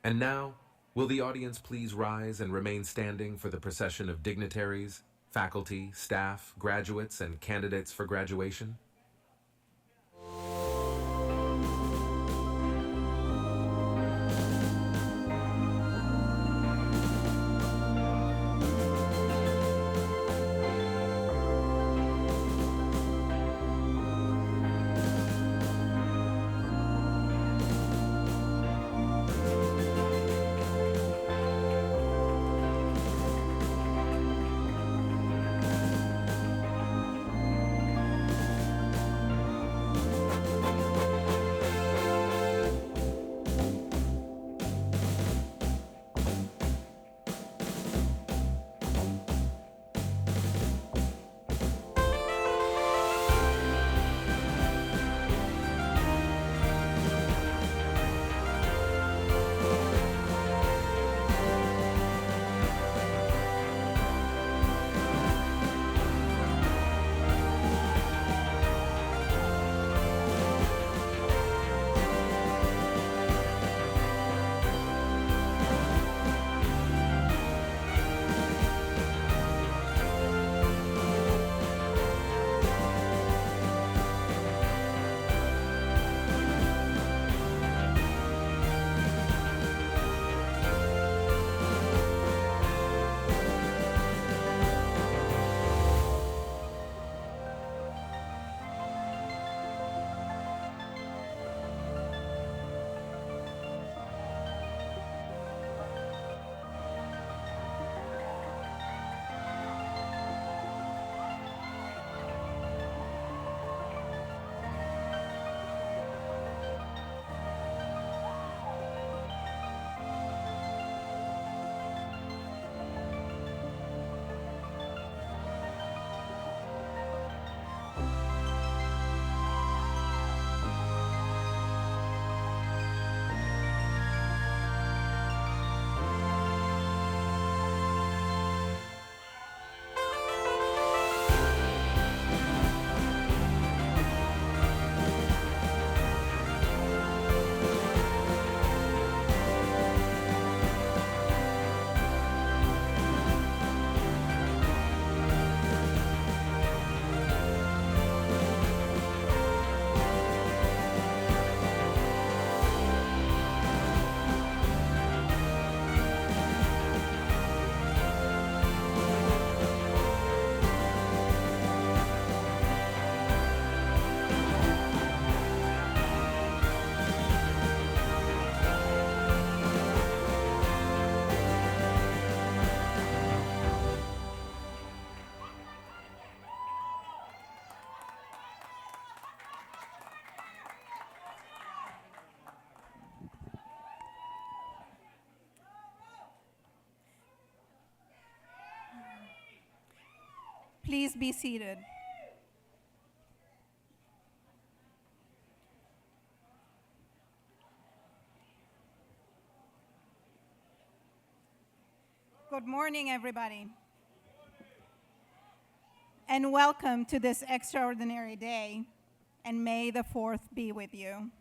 And now, will the audience please rise and remain standing for the procession of dignitaries, faculty, staff, graduates, and candidates for graduation? Please be seated. Good morning, everybody. And welcome to this extraordinary day, and may the 4th be with you.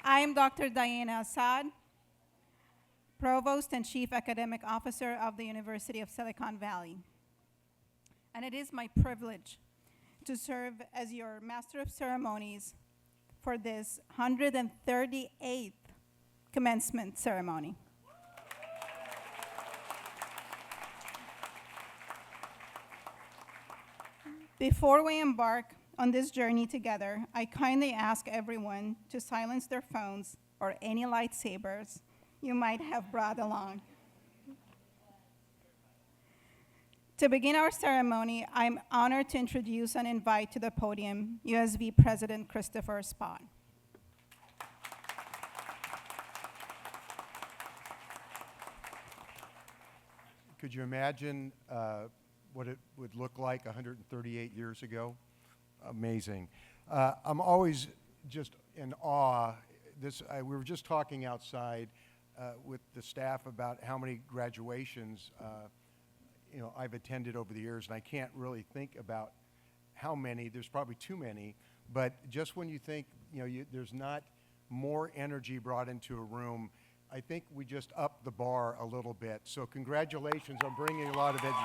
I am Dr. Diana Assad, Provost and Chief Academic Officer of the University of Silicon Valley. And it is my privilege to serve as your Master of Ceremonies for this 138th commencement ceremony. Before we embark on this journey together, I kindly ask everyone to silence their phones or any lightsabers you might have brought along. To begin our ceremony, I'm honored to introduce and invite to the podium USV President Christopher Spahn. Could you imagine what it would look like 138 years ago? Amazing. I'm always just in awe. We were just talking outside with the staff about how many graduations I've attended over the years, and I can't really think about how many. There's probably too many, but just when you think, there's not more energy brought into a room, I think we just upped the bar a little bit. So congratulations on bringing a lot of energy.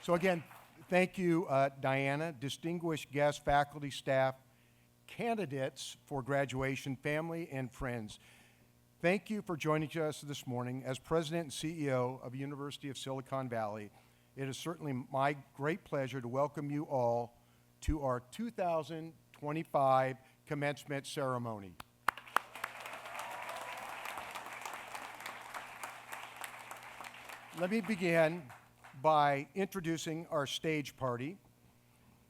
So again, thank you, Diana, distinguished guests, faculty, staff, candidates for graduation, family, and friends. Thank you for joining us this morning. As President and CEO of the University of Silicon Valley, it is certainly my great pleasure to welcome you all to our 2025 commencement ceremony. Let me begin by introducing our stage party.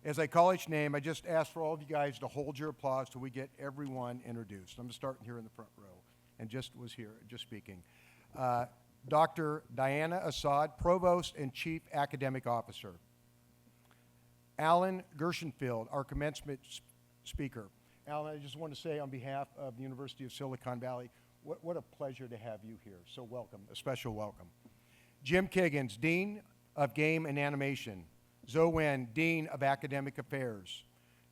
As I call each name, I just ask for all of you guys to hold your applause till we get everyone introduced. I'm starting here in the front row, and just speaking. Dr. Diana Assad, Provost and Chief Academic Officer. Alan Gershenfield, our commencement speaker. Alan, I just want to say on behalf of the University of Silicon Valley, what a pleasure to have you here. So welcome, a special welcome. Jim Kiggins, Dean of Game and Animation. Zoe Wen, Dean of Academic Affairs.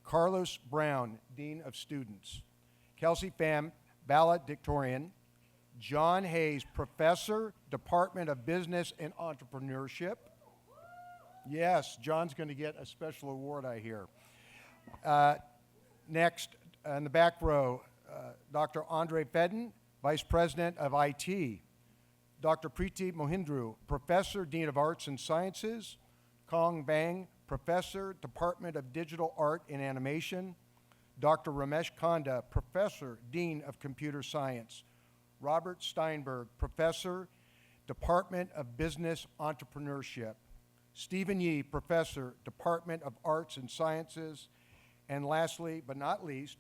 Carlos Brown, Dean of Students. Kelsey Pham, valedictorian. John Hayes, Professor, Department of Business and Entrepreneurship. Yes, John's going to get a special award, I hear. Next, in the back row, Dr. Andre Fedden, Vice President of IT. Dr. Preeti Mohindru, Professor, Dean of Arts and Sciences. Kong Bang, Professor, Department of Digital Art and Animation. Dr. Ramesh Kanda, Professor, Dean of Computer Science. Robert Steinberg, Professor, Department of Business Entrepreneurship. Stephen Yee, Professor, Department of Arts and Sciences. And lastly, but not least,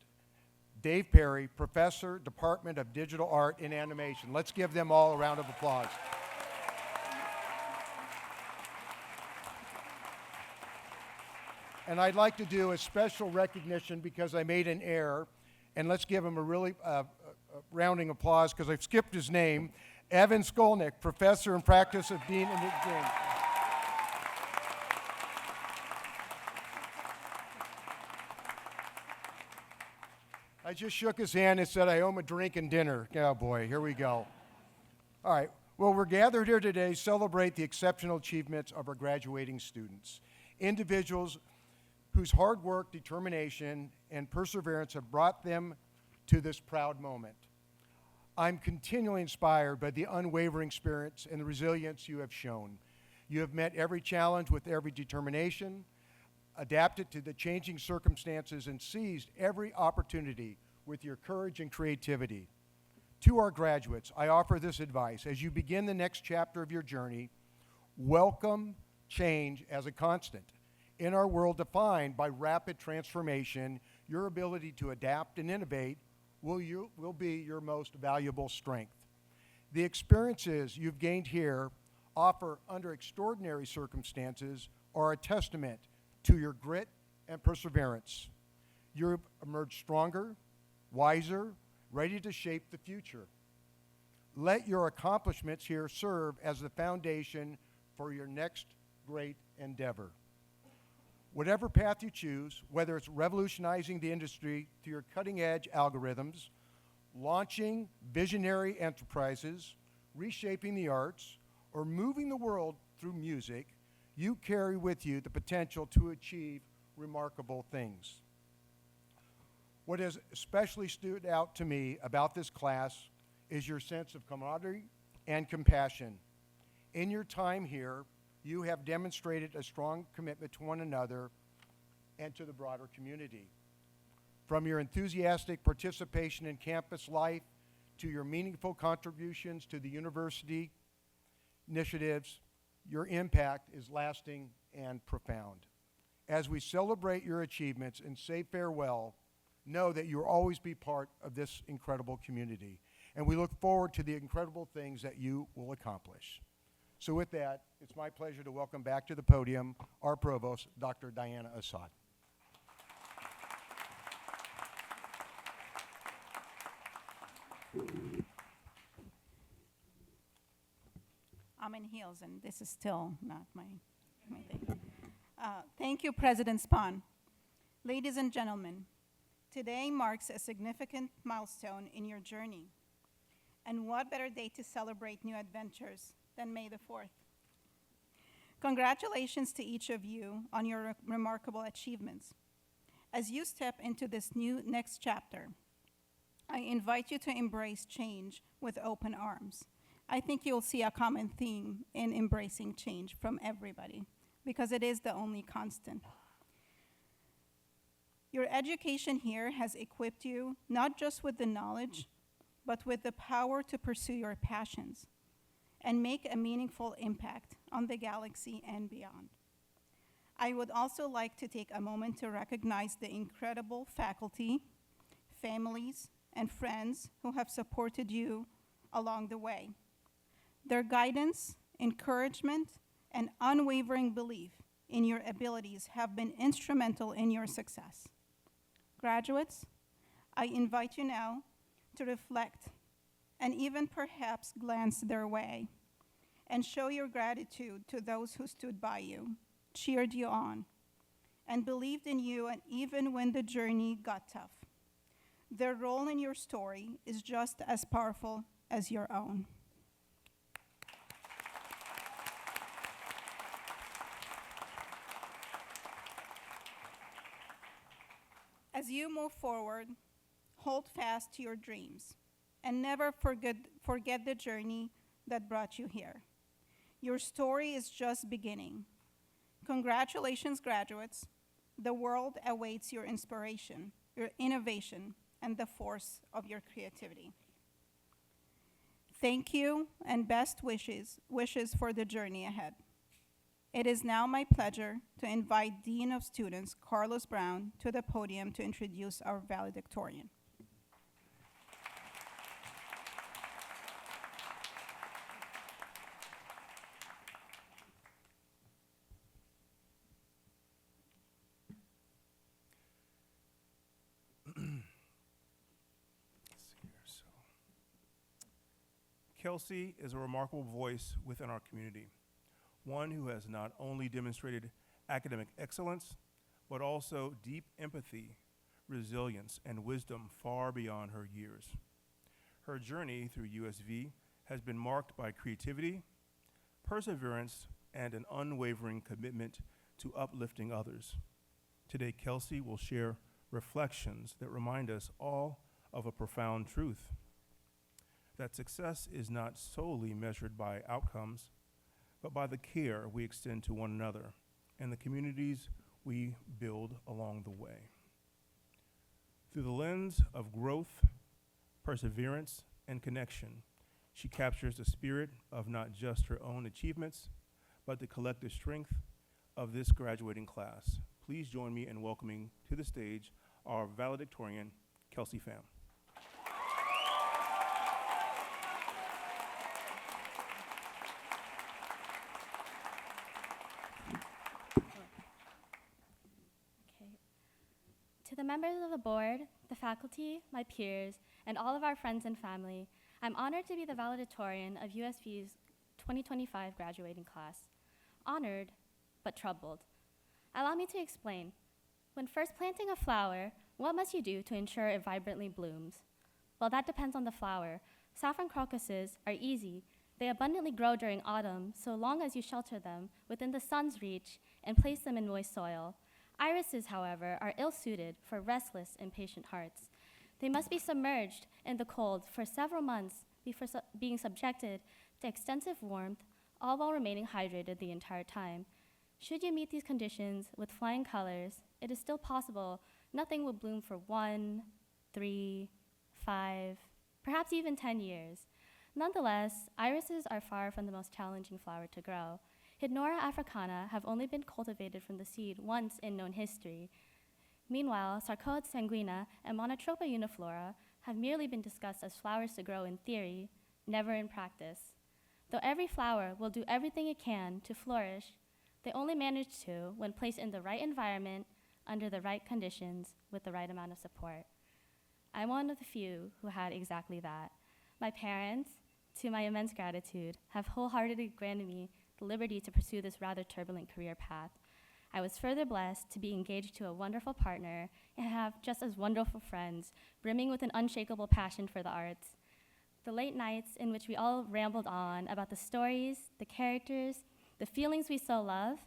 Dave Perry, Professor, Department of Digital Art and Animation. Let's give them all a round of applause. And I'd like to do a special recognition because I made an error, and let's give him a really rounding applause because I've skipped his name. Evan Skolnick, Professor in Practice of Dean and Dean. I just shook his hand and said I owe him a drink and dinner. Oh boy, here we go. All right, well, we're gathered here today to celebrate the exceptional achievements of our graduating students, individuals whose hard work, determination, and perseverance have brought them to this proud moment. I'm continually inspired by the unwavering spirits and the resilience you have shown. You have met every challenge with every determination, adapted to the changing circumstances, and seized every opportunity with your courage and creativity. To our graduates, I offer this advice. As you begin the next chapter of your journey, welcome change as a constant. In our world defined by rapid transformation, your ability to adapt and innovate will be your most valuable strength. The experiences you've gained here offer under extraordinary circumstances are a testament to your grit and perseverance. You've emerged stronger, wiser, ready to shape the future. Let your accomplishments here serve as the foundation for your next great endeavor. Whatever path you choose, whether it's revolutionizing the industry through your cutting-edge algorithms, launching visionary enterprises, reshaping the arts, or moving the world through music, you carry with you the potential to achieve remarkable things. What has especially stood out to me about this class is your sense of camaraderie and compassion. In your time here, you have demonstrated a strong commitment to one another and to the broader community. From your enthusiastic participation in campus life to your meaningful contributions to the university initiatives, your impact is lasting and profound. As we celebrate your achievements and say farewell, know that you'll always be part of this incredible community. And we look forward to the incredible things that you will accomplish. So with that, it's my pleasure to welcome back to the podium our Provost, Dr. Diana Assad. I'm in heels, and this is still not my thing. Thank you, President Spahn. Ladies and gentlemen, today marks a significant milestone in your journey. And what better day to celebrate new adventures than May the 4th? Congratulations to each of you on your remarkable achievements. As you step into this next chapter, I invite you to embrace change with open arms. I think you'll see a common theme in embracing change from everybody, because it is the only constant. Your education here has equipped you not just with the knowledge, but with the power to pursue your passions and make a meaningful impact on the galaxy and beyond. I would also like to take a moment to recognize the incredible faculty, families, and friends who have supported you along the way. Their guidance, encouragement, and unwavering belief in your abilities have been instrumental in your success. Graduates, I invite you now to reflect and even perhaps glance their way and show your gratitude to those who stood by you, cheered you on, and believed in you, and even when the journey got tough. Their role in your story is just as powerful as your own. As you move forward, hold fast to your dreams and never forget the journey that brought you here. Your story is just beginning. Congratulations, graduates. The world awaits your inspiration, your innovation, and the force of your creativity. Thank you and best wishes for the journey ahead. It is now my pleasure to invite Dean of Students, Carlos Brown, to the podium to introduce our valedictorian. Kelsey is a remarkable voice within our community, one who has not only demonstrated academic excellence, but also deep empathy, resilience, and wisdom far beyond her years. Her journey through USV has been marked by creativity, perseverance, and an unwavering commitment to uplifting others. Today, Kelsey will share reflections that remind us all of a profound truth: that success is not solely measured by outcomes, but by the care we extend to one another and the communities we build along the way. Through the lens of growth, perseverance, and connection, she captures the spirit of not just her own achievements, but the collective strength of this graduating class. Please join me in welcoming to the stage our valedictorian, Kelsey Pham. To the members of the board, the faculty, my peers, and all of our friends and family, I'm honored to be the valedictorian of USV's 2025 graduating class. Honored, but troubled. Allow me to explain. When first planting a flower, what must you do to ensure it vibrantly blooms? Well, that depends on the flower. Saffron crocuses are easy. They abundantly grow during autumn, so long as you shelter them within the sun's reach and place them in moist soil. Irises, however, are ill-suited for restless, impatient hearts. They must be submerged in the cold for several months before being subjected to extensive warmth, all while remaining hydrated the entire time. Should you meet these conditions with flying colors, it is still possible nothing will bloom for 1, 3, 5, perhaps even 10 years. Nonetheless, irises are far from the most challenging flower to grow. Hydnora africana have only been cultivated from the seed once in known history. Meanwhile, Sarcodes sanguina and Monotropa uniflora have merely been discussed as flowers to grow in theory, never in practice. Though every flower will do everything it can to flourish, they only manage to when placed in the right environment, under the right conditions, with the right amount of support. I'm one of the few who had exactly that. My parents, to my immense gratitude, have wholeheartedly granted me the liberty to pursue this rather turbulent career path. I was further blessed to be engaged to a wonderful partner and have just as wonderful friends, brimming with an unshakable passion for the arts. The late nights in which we all rambled on about the stories, the characters, the feelings we so love,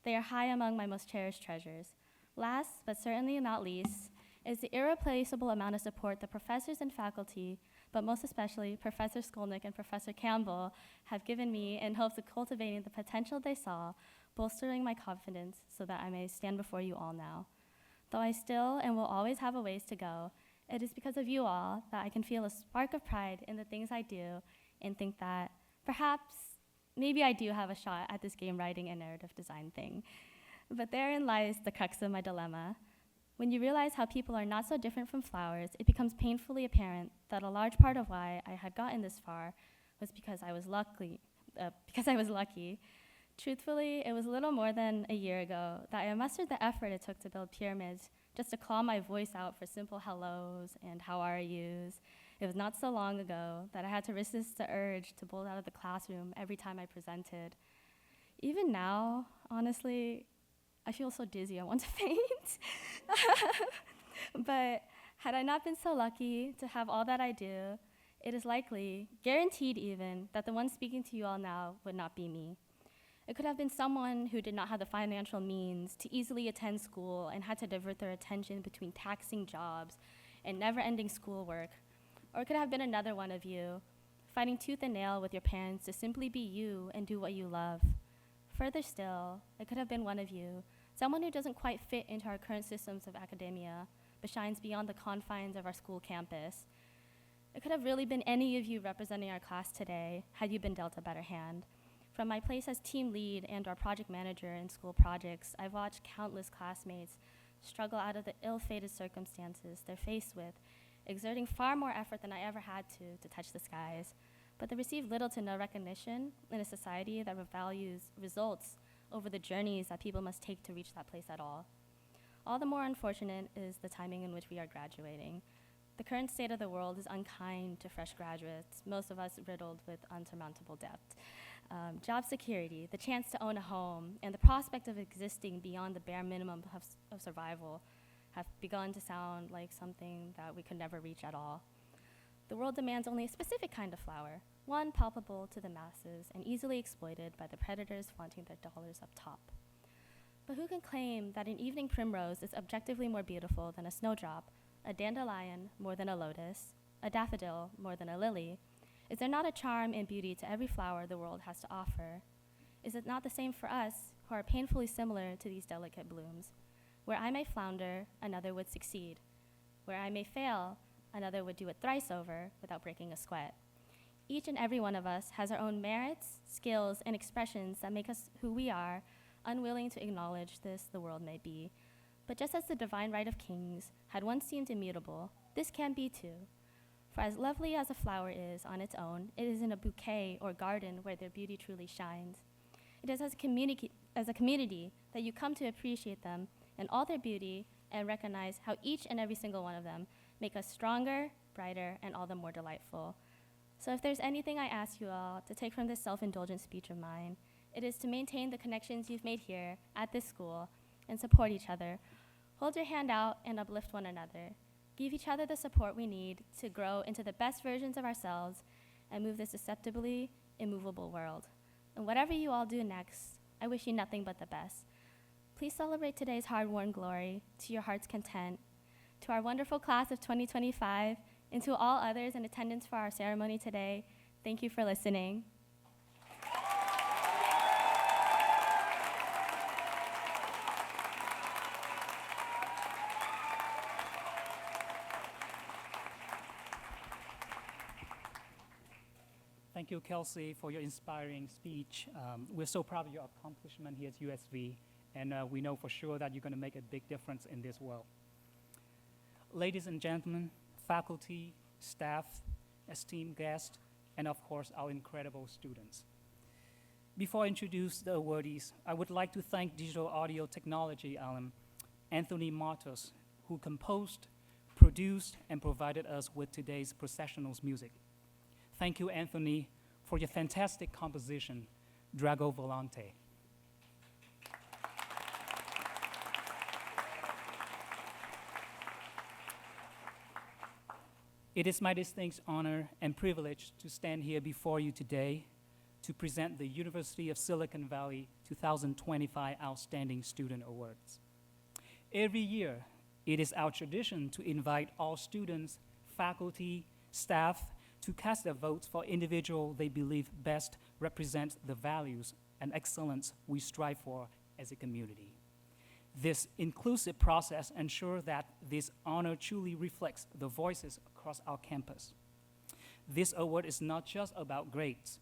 they are high among my most cherished treasures. Last, but certainly not least, is the irreplaceable amount of support the professors and faculty, but most especially Professor Skolnick and Professor Campbell, have given me in hopes of cultivating the potential they saw, bolstering my confidence so that I may stand before you all now. Though I still and will always have a ways to go, it is because of you all that I can feel a spark of pride in the things I do and think that perhaps, maybe I do have a shot at this game writing and narrative design thing. But therein lies the crux of my dilemma. When you realize how people are not so different from flowers, it becomes painfully apparent that a large part of why I had gotten this far was because I was lucky. Truthfully, it was a little more than a year ago that I mustered the effort it took to build pyramids just to claw my voice out for simple hellos and how are yous. It was not so long ago that I had to resist the urge to bolt out of the classroom every time I presented. Even now, honestly, I feel so dizzy I want to faint. But had I not been so lucky to have all that I do, it is likely, guaranteed even, that the one speaking to you all now would not be me. It could have been someone who did not have the financial means to easily attend school and had to divert their attention between taxing jobs and never-ending schoolwork. Or it could have been another one of you, fighting tooth and nail with your parents to simply be you and do what you love. Further still, it could have been one of you, someone who doesn't quite fit into our current systems of academia, but shines beyond the confines of our school campus. It could have really been any of you representing our class today, had you been dealt a better hand. From my place as team lead and/or project manager in school projects, I've watched countless classmates struggle out of the ill-fated circumstances they're faced with, exerting far more effort than I ever had to touch the skies. But they receive little to no recognition in a society that values results over the journeys that people must take to reach that place at all. All the more unfortunate is the timing in which we are graduating. The current state of the world is unkind to fresh graduates, most of us riddled with unsurmountable debt. Job security, the chance to own a home, and the prospect of existing beyond the bare minimum of survival have begun to sound like something that we could never reach at all. The world demands only a specific kind of flower, one palpable to the masses and easily exploited by the predators flaunting their dollars up top. But who can claim that an evening primrose is objectively more beautiful than a snowdrop, a dandelion more than a lotus, a daffodil more than a lily? Is there not a charm and beauty to every flower the world has to offer? Is it not the same for us, who are painfully similar to these delicate blooms? Where I may flounder, another would succeed. Where I may fail, another would do it thrice over without breaking a sweat. Each and every one of us has our own merits, skills, and expressions that make us who we are. Unwilling to acknowledge this, the world may be. But just as the divine right of kings had once seemed immutable, this can be too. For as lovely as a flower is on its own, it is in a bouquet or garden where their beauty truly shines. It is as a community that you come to appreciate them and all their beauty and recognize how each and every single one of them make us stronger, brighter, and all the more delightful. So if there's anything I ask you all to take from this self-indulgent speech of mine, it is to maintain the connections you've made here at this school and support each other. Hold your hand out and uplift one another. Give each other the support we need to grow into the best versions of ourselves and move this deceptively immovable world. And whatever you all do next, I wish you nothing but the best. Please celebrate today's hard-won glory to your heart's content. To our wonderful class of 2025, and to all others in attendance for our ceremony today, thank you for listening. Thank you, Kelsey, for your inspiring speech. We're so proud of your accomplishment here at USV, and we know for sure that you're going to make a big difference in this world. Ladies and gentlemen, faculty, staff, esteemed guests, and of course, our incredible students. Before I introduce the awardees, I would like to thank digital audio technology alum Anthony Martos, who composed, produced, and provided us with today's processional's music. Thank you, Anthony, for your fantastic composition, Drago Volante. It is my distinct honor and privilege to stand here before you today to present the University of Silicon Valley 2025 Outstanding Student Awards. Every year, it is our tradition to invite all students, faculty, staff to cast their votes for individuals they believe best represent the values and excellence we strive for as a community. This inclusive process ensures that this honor truly reflects the voices across our campus. This award is not just about grades,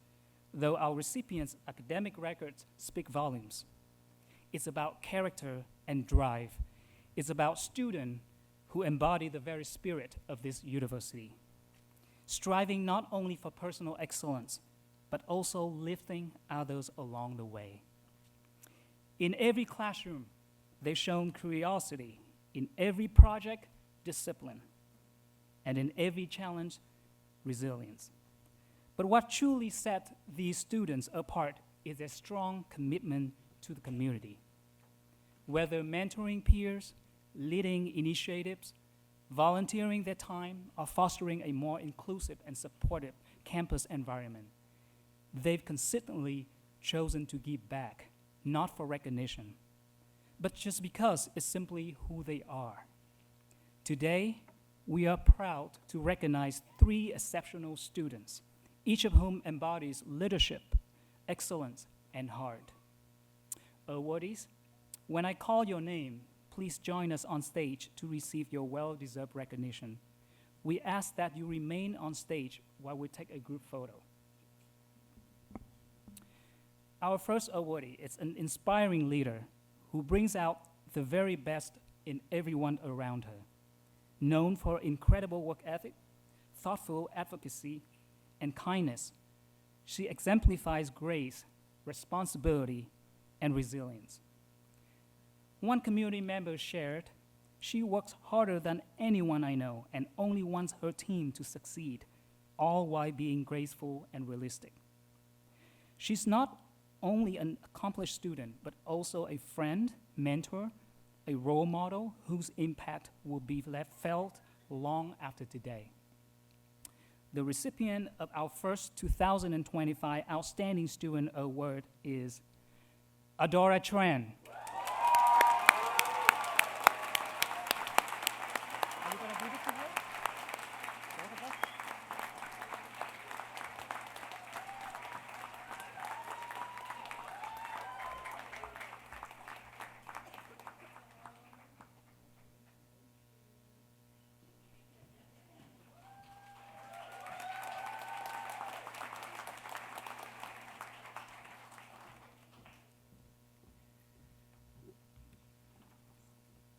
though our recipients' academic records speak volumes. It's about character and drive. It's about students who embody the very spirit of this university, striving not only for personal excellence, but also lifting others along the way. In every classroom, they've shown curiosity. In every project, discipline. And in every challenge, resilience. But what truly sets these students apart is their strong commitment to the community. Whether mentoring peers, leading initiatives, volunteering their time, or fostering a more inclusive and supportive campus environment, they've consistently chosen to give back, not for recognition, but just because it's simply who they are. Today, we are proud to recognize 3 exceptional students, each of whom embodies leadership, excellence, and heart. Awardees, when I call your name, please join us on stage to receive your well-deserved recognition. We ask that you remain on stage while we take a group photo. Our first awardee is an inspiring leader who brings out the very best in everyone around her. Known for incredible work ethic, thoughtful advocacy, and kindness, she exemplifies grace, responsibility, and resilience. One community member shared, "She works harder than anyone I know and only wants her team to succeed, all while being graceful and realistic." She's not only an accomplished student, but also a friend, mentor, a role model whose impact will be felt long after today. The recipient of our first 2025 Outstanding Student Award is Adora Tran. Are you gonna give it to her? Both of us?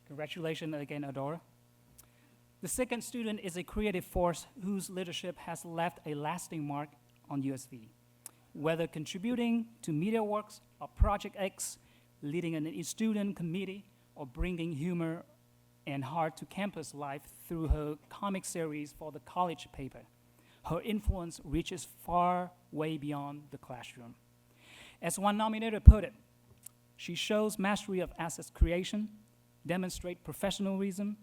Congratulations again, Adora. The second student is a creative force whose leadership has left a lasting mark on USV. Whether contributing to MediaWorks or Project X, leading a student committee, or bringing humor and heart to campus life through her comic series for the college paper, her influence reaches far way beyond the classroom. As one nominator put it, she shows mastery of asset creation, demonstrate professionalism,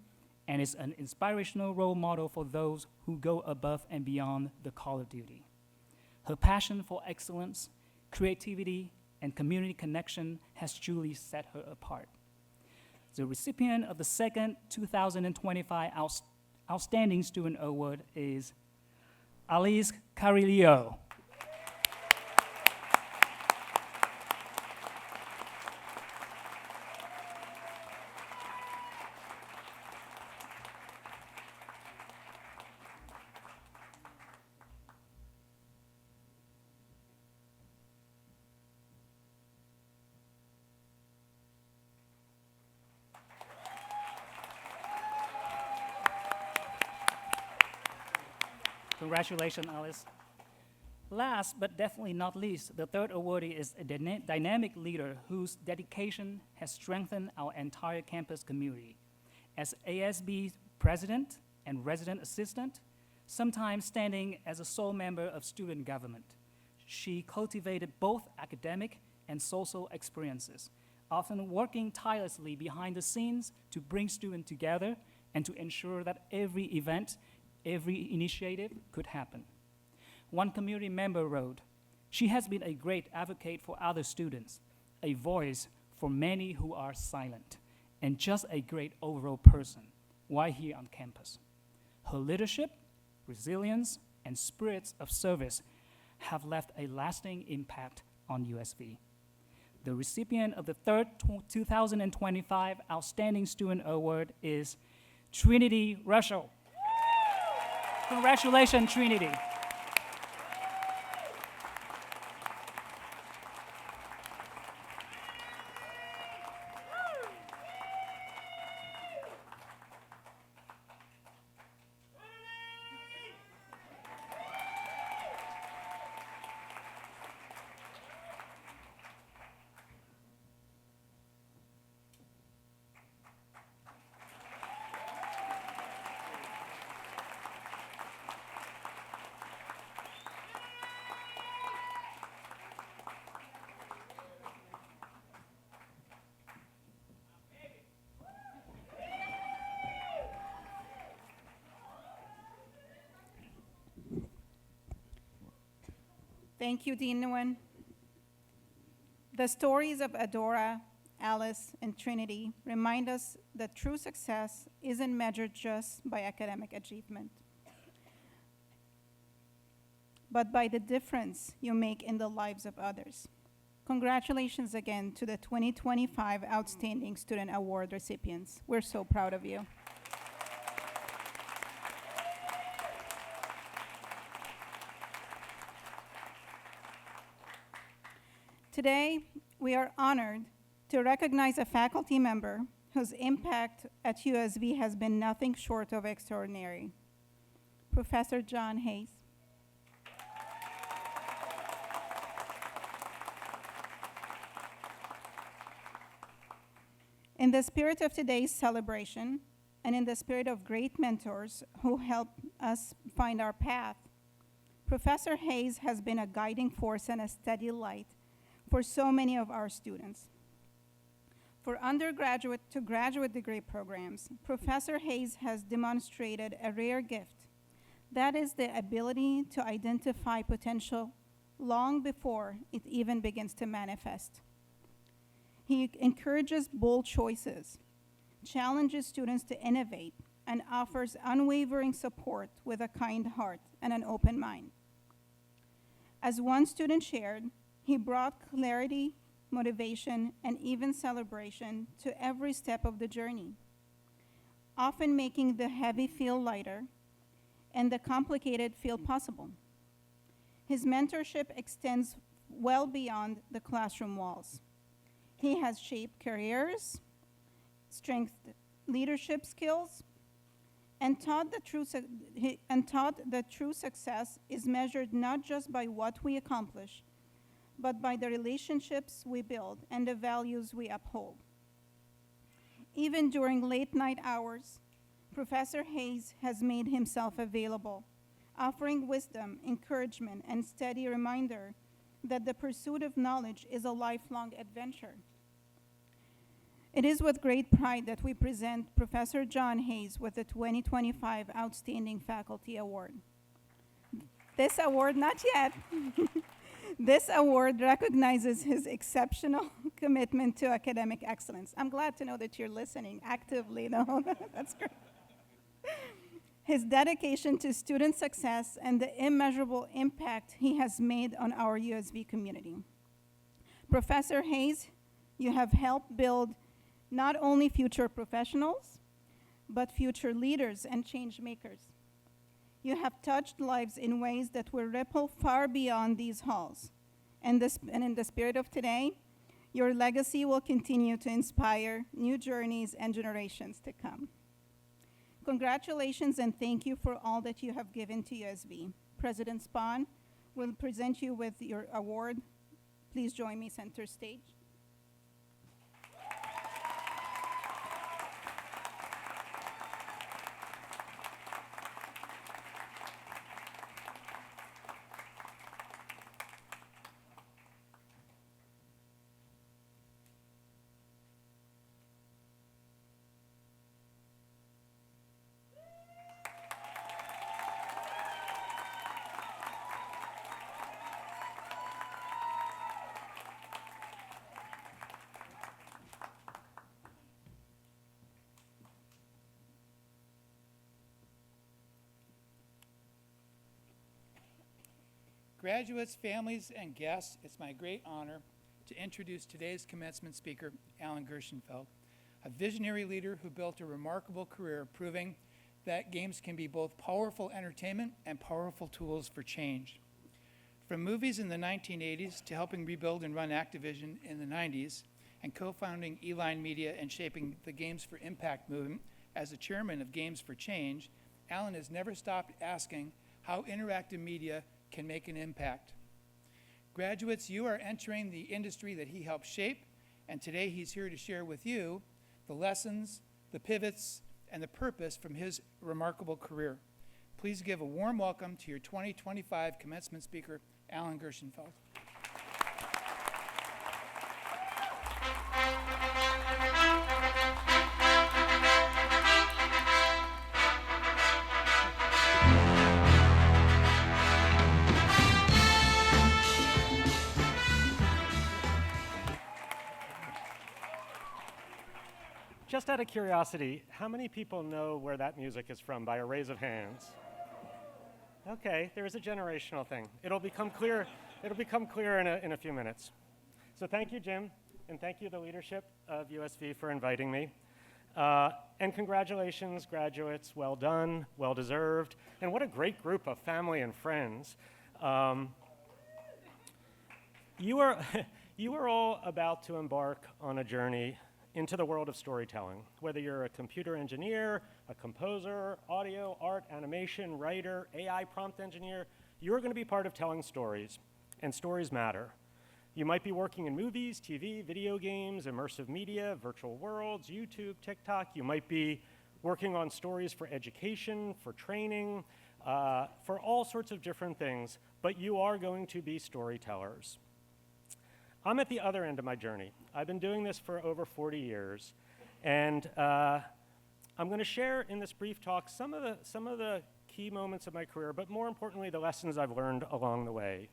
and is an inspirational role model for those who go above and beyond the call of duty. Her passion for excellence, creativity, and community connection has truly set her apart. The recipient of the second 2025 Outstanding Student Award is Alice Carillo. Congratulations, Alice. Last, but definitely not least, the third awardee is a dynamic leader whose dedication has strengthened our entire campus community. As ASB's president and resident assistant, sometimes standing as a sole member of student government. She cultivated both academic and social experiences, often working tirelessly behind the scenes to bring students together and to ensure that every event, every initiative could happen. One community member wrote, "She has been a great advocate for other students, a voice for many who are silent, and just a great overall person while here on campus. Her leadership, resilience, and spirits of service have left a lasting impact on USV." The recipient of the third 2025 Outstanding Student Award is Trinity Russell. Congratulations, Trinity. Thank you, Dean Nguyen. The stories of Adora, Alice, and Trinity remind us that true success isn't measured just by academic achievement, but by the difference you make in the lives of others. Congratulations again to the 2025 Outstanding Student Award recipients. We're so proud of you. Today, we are honored to recognize a faculty member whose impact at USV has been nothing short of extraordinary, Professor John Hayes. In the spirit of today's celebration, and in the spirit of great mentors who helped us find our path, Professor Hayes has been a guiding force and a steady light for so many of our students. For undergraduate to graduate degree programs, Professor Hayes has demonstrated a rare gift. That is the ability to identify potential long before it even begins to manifest. He encourages bold choices, challenges students to innovate, and offers unwavering support with a kind heart and an open mind. As one student shared, he brought clarity, motivation, and even celebration to every step of the journey, often making the heavy feel lighter and the complicated feel possible. His mentorship extends well beyond the classroom walls. He has shaped careers, strengthened leadership skills, and taught that true success is measured not just by what we accomplish, but by the relationships we build and the values we uphold. Even during late night hours, Professor Hayes has made himself available, offering wisdom, encouragement, and steady reminder that the pursuit of knowledge is a lifelong adventure. It is with great pride that we present Professor John Hayes with the 2025 Outstanding Faculty Award. This award, not yet. This award recognizes his exceptional commitment to academic excellence. I'm glad to know that you're listening actively, though. That's great. His dedication to student success and the immeasurable impact he has made on our USV community. Professor Hayes, you have helped build not only future professionals, but future leaders and change makers. You have touched lives in ways that will ripple far beyond these halls. And in the spirit of today, your legacy will continue to inspire new journeys and generations to come. Congratulations and thank you for all that you have given to USV. President Spahn will present you with your award. Please join me center stage. Graduates, families, and guests, it's my great honor to introduce today's commencement speaker, Alan Gershenfeld, a visionary leader who built a remarkable career proving that games can be both powerful entertainment and powerful tools for change. From movies in the 1980s to helping rebuild and run Activision in the 90s, and co-founding Eline Media and shaping the Games for Impact movement as the chairman of Games for Change, Alan has never stopped asking how interactive media can make an impact. Graduates, you are entering the industry that he helped shape, and today he's here to share with you the lessons, the pivots, and the purpose from his remarkable career. Please give a warm welcome to your 2025 commencement speaker, Alan Gershenfeld. Just out of curiosity, how many people know where that music is from by a raise of hands? Okay, there is a generational thing. It'll become clear in a few minutes. So thank you, Jim, and thank you, the leadership of USV, for inviting me. And congratulations, graduates, well done, well deserved, and what a great group of family and friends. You are all about to embark on a journey into the world of storytelling. Whether you're a computer engineer, a composer, audio, art, animation, writer, AI prompt engineer, you're going to be part of telling stories, and stories matter. You might be working in movies, TV, video games, immersive media, virtual worlds, YouTube, TikTok. You might be working on stories for education, for training, for all sorts of different things, but you are going to be storytellers. I'm at the other end of my journey. I've been doing this for over 40 years, and I'm going to share in this brief talk some of the key moments of my career, but more importantly, the lessons I've learned along the way.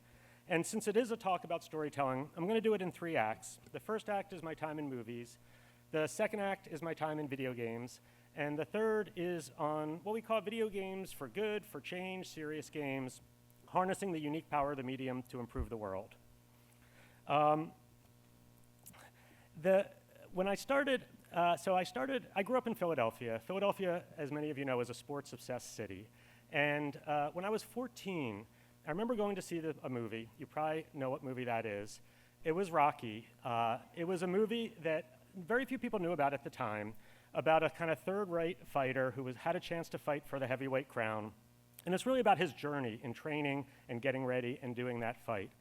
And since it is a talk about storytelling, I'm going to do it in 3 acts. The first act is my time in movies. The second act is my time in video games. And the third is on what we call video games for good, for change, serious games, harnessing the unique power of the medium to improve the world. When I started, I grew up in Philadelphia. Philadelphia, as many of you know, is a sports-obsessed city. And when I was 14, I remember going to see a movie. You probably know what movie that is. It was Rocky. It was a movie that very few people knew about at the time, about a kind of third-rate fighter who had a chance to fight for the heavyweight crown. And it's really about his journey in training and getting ready and doing that fight.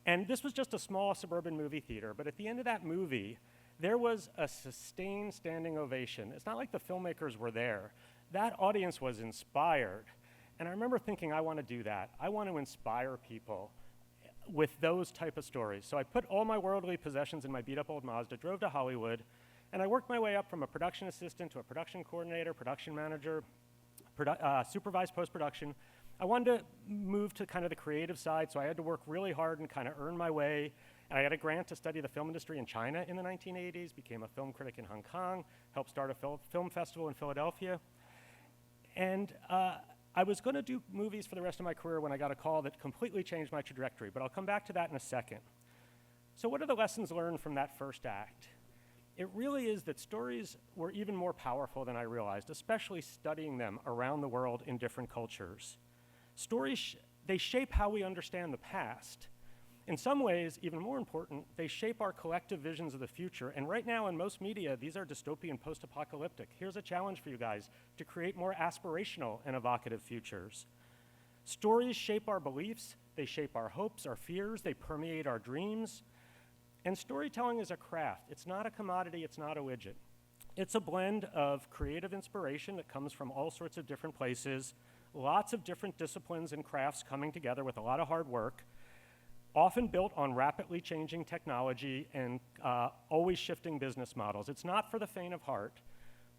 And this was just a small suburban movie theater, but at the end of that movie, there was a sustained standing ovation. It's not like the filmmakers were there. That audience was inspired. And I remember thinking, I want to do that. I want to inspire people with those type of stories. So I put all my worldly possessions in my beat-up old Mazda, drove to Hollywood, and I worked my way up from a production assistant to a production coordinator, production manager, supervised post-production. I wanted to move to kind of the creative side, so I had to work really hard and kind of earn my way. And I got a grant to study the film industry in China in the 1980s, became a film critic in Hong Kong, helped start a film festival in Philadelphia. And I was going to do movies for the rest of my career when I got a call that completely changed my trajectory, but I'll come back to that in a second. So what are the lessons learned from that first act? It really is that stories were even more powerful than I realized, especially studying them around the world in different cultures. Stories, they shape how we understand the past. In some ways, even more important, they shape our collective visions of the future. And right now in most media, these are dystopian post-apocalyptic. Here's a challenge for you guys, to create more aspirational and evocative futures. Stories shape our beliefs, they shape our hopes, our fears, they permeate our dreams. And storytelling is a craft. It's not a commodity, it's not a widget. It's a blend of creative inspiration that comes from all sorts of different places, lots of different disciplines and crafts coming together with a lot of hard work, often built on rapidly changing technology and always shifting business models. It's not for the faint of heart,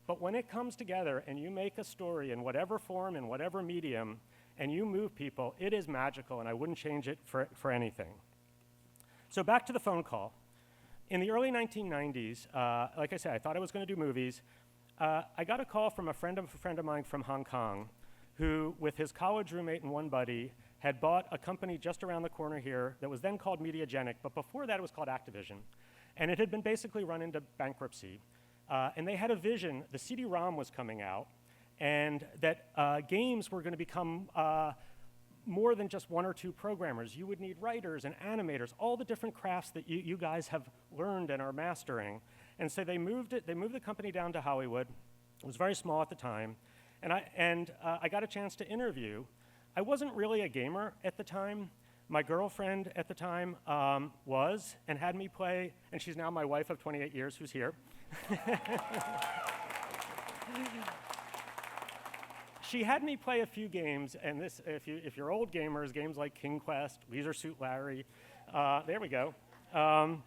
but when it comes together and you make a story in whatever form, in whatever medium, and you move people, it is magical, and I wouldn't change it for anything. So back to the phone call. In the early 1990s, like I said, I thought I was going to do movies. I got a call from a friend of mine from Hong Kong, who, with his college roommate and one buddy, had bought a company just around the corner here that was then called Mediagenic, but before that it was called Activision. And it had been basically run into bankruptcy. And they had a vision, the CD-ROM was coming out, and that games were going to become more than just one or two programmers. You would need writers and animators, all the different crafts that you guys have learned and are mastering. And so they moved the company down to Hollywood. It was very small at the time. And I got a chance to interview. I wasn't really a gamer at the time. My girlfriend at the time was and had me play, and she's now my wife of 28 years who's here. She had me play a few games, and this, if you're old gamers, games like King Quest, Leisure Suit Larry, there we go. And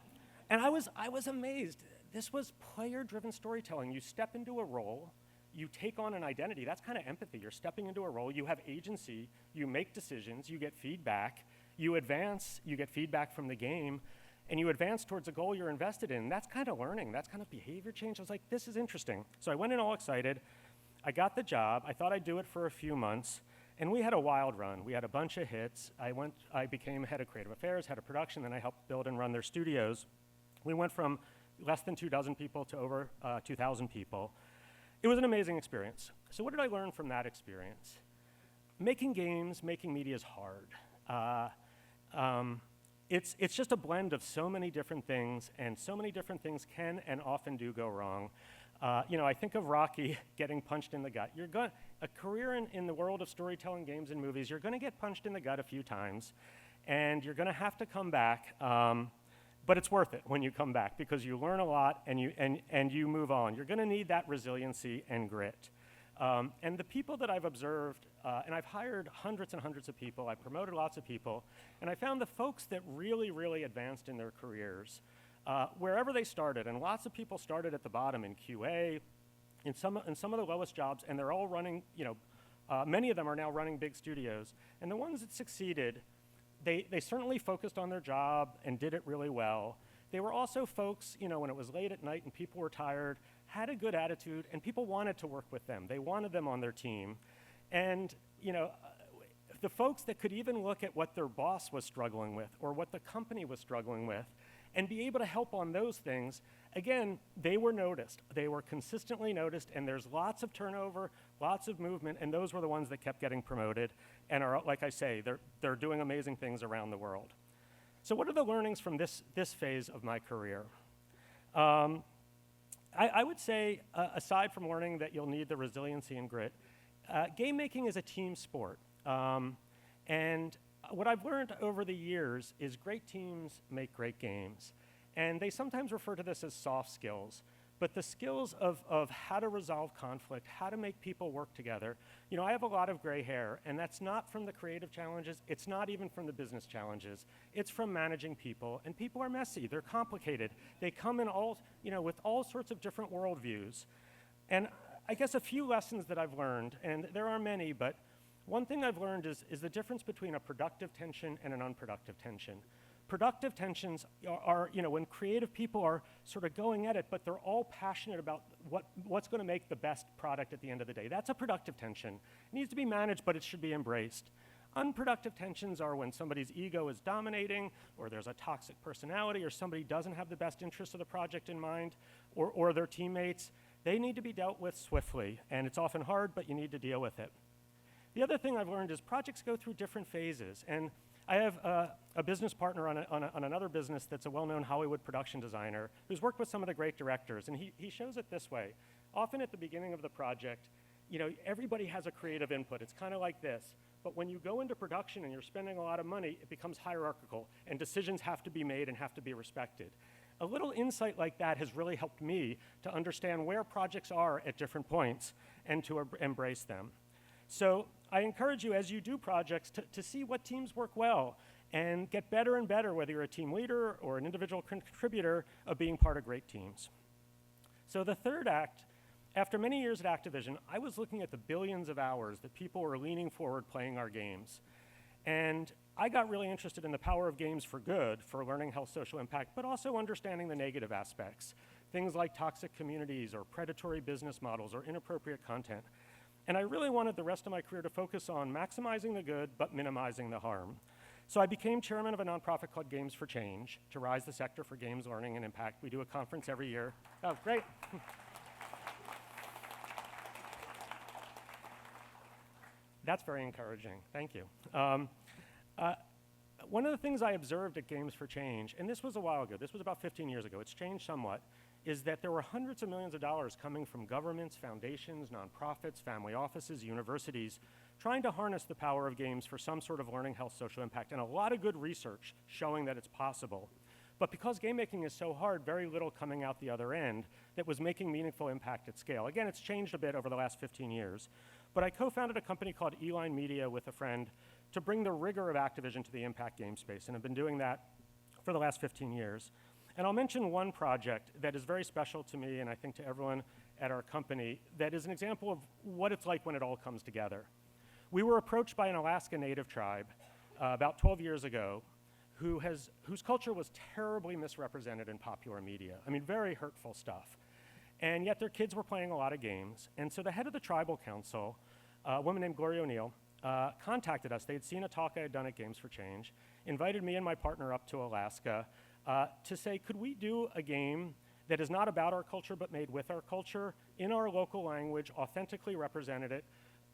I was amazed. This was player-driven storytelling. You step into a role, you take on an identity. That's kind of empathy. You're stepping into a role, you have agency, you make decisions, you get feedback, you advance, you get feedback from the game, and you advance towards a goal you're invested in. That's kind of learning. That's kind of behavior change. I was like, this is interesting. So I went in all excited. I got the job. I thought I'd do it for a few months, and we had a wild run. We had a bunch of hits. I became head of creative affairs, head of production, then I helped build and run their studios. We went from less than 2,000 people to over 2,000 people. It was an amazing experience. So what did I learn from that experience? Making games, making media is hard. It's just a blend of so many different things, and so many different things can and often do go wrong. I think of Rocky getting punched in the gut. A career in the world of storytelling, games, and movies, you're going to get punched in the gut a few times, and you're going to have to come back. But it's worth it when you come back because you learn a lot and you move on. You're going to need that resiliency and grit. And the people that I've observed, and I've hired hundreds and hundreds of people, I've promoted lots of people, and I found the folks that really, really advanced in their careers, wherever they started, and lots of people started at the bottom in QA, in some of the lowest jobs, and they're all running, many of them are now running big studios. And the ones that succeeded, they certainly focused on their job and did it really well. They were also folks, when it was late at night and people were tired, had a good attitude, and people wanted to work with them. They wanted them on their team. And, the folks that could even look at what their boss was struggling with or what the company was struggling with and be able to help on those things, again, they were noticed. They were consistently noticed, and there's lots of turnover, lots of movement, and those were the ones that kept getting promoted and are, like I say, they're doing amazing things around the world. So what are the learnings from this phase of my career? I would say, aside from learning that you'll need the resiliency and grit, game making is a team sport. And what I've learned over the years is great teams make great games. And they sometimes refer to this as soft skills. But the skills of how to resolve conflict, how to make people work together. I have a lot of gray hair, and that's not from the creative challenges. It's not even from the business challenges. It's from managing people, and people are messy. They're complicated. They come in with all sorts of different worldviews. And I guess a few lessons that I've learned, and there are many, but one thing I've learned is the difference between a productive tension and an unproductive tension. Productive tensions are when creative people are sort of going at it, but they're all passionate about what's going to make the best product at the end of the day. That's a productive tension. It needs to be managed, but it should be embraced. Unproductive tensions are when somebody's ego is dominating, or there's a toxic personality, or somebody doesn't have the best interests of the project in mind, or their teammates. They need to be dealt with swiftly, and it's often hard, but you need to deal with it. The other thing I've learned is projects go through different phases, and I have a business partner on another business that's a well-known Hollywood production designer who's worked with some of the great directors, and he shows it this way. Often at the beginning of the project, everybody has a creative input. It's kind of like this. But when you go into production and you're spending a lot of money, it becomes hierarchical, and decisions have to be made and have to be respected. A little insight like that has really helped me to understand where projects are at different points and to embrace them. So I encourage you, as you do projects, to see what teams work well and get better and better, whether you're a team leader or an individual contributor, of being part of great teams. So the third act, after many years at Activision, I was looking at the billions of hours that people were leaning forward playing our games. And I got really interested in the power of games for good, for learning health, social impact, but also understanding the negative aspects, things like toxic communities or predatory business models or inappropriate content. And I really wanted the rest of my career to focus on maximizing the good but minimizing the harm. So I became chairman of a nonprofit called Games for Change to rise the sector for games learning and impact. We do a conference every year. Oh, great. That's very encouraging. Thank you. One of the things I observed at Games for Change, and this was a while ago, this was about 15 years ago, it's changed somewhat, is that there were hundreds of millions of dollars coming from governments, foundations, nonprofits, family offices, universities, trying to harness the power of games for some sort of learning, health, social impact, and a lot of good research showing that it's possible. But because game making is so hard, very little coming out the other end that was making meaningful impact at scale. Again, it's changed a bit over the last 15 years. But I co-founded a company called Eline Media with a friend to bring the rigor of Activision to the impact game space, and I've been doing that for the last 15 years. And I'll mention one project that is very special to me and I think to everyone at our company that is an example of what it's like when it all comes together. We were approached by an Alaska Native tribe about 12 years ago whose culture was terribly misrepresented in popular media. I mean, very hurtful stuff. And yet their kids were playing a lot of games. And so the head of the tribal council, a woman named Gloria O'Neill, contacted us. They had seen a talk I had done at Games for Change, invited me and my partner up to Alaska to say, could we do a game that is not about our culture but made with our culture, in our local language, authentically represented it,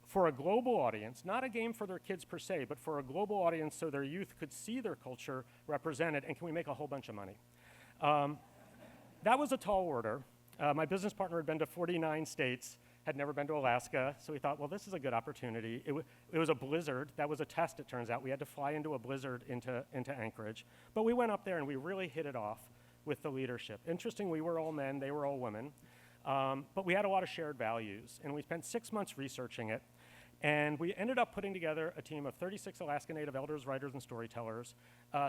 for a global audience, not a game for their kids per se, but for a global audience so their youth could see their culture represented, and can we make a whole bunch of money? That was a tall order. My business partner had been to 49 states, had never been to Alaska, so we thought, well, this is a good opportunity. It was a blizzard. That was a test, it turns out. We had to fly into a blizzard into Anchorage. But we went up there and we really hit it off with the leadership. Interesting, we were all men, they were all women. But we had a lot of shared values, and we spent 6 months researching it. And we ended up putting together a team of 36 Alaska Native elders, writers, and storytellers,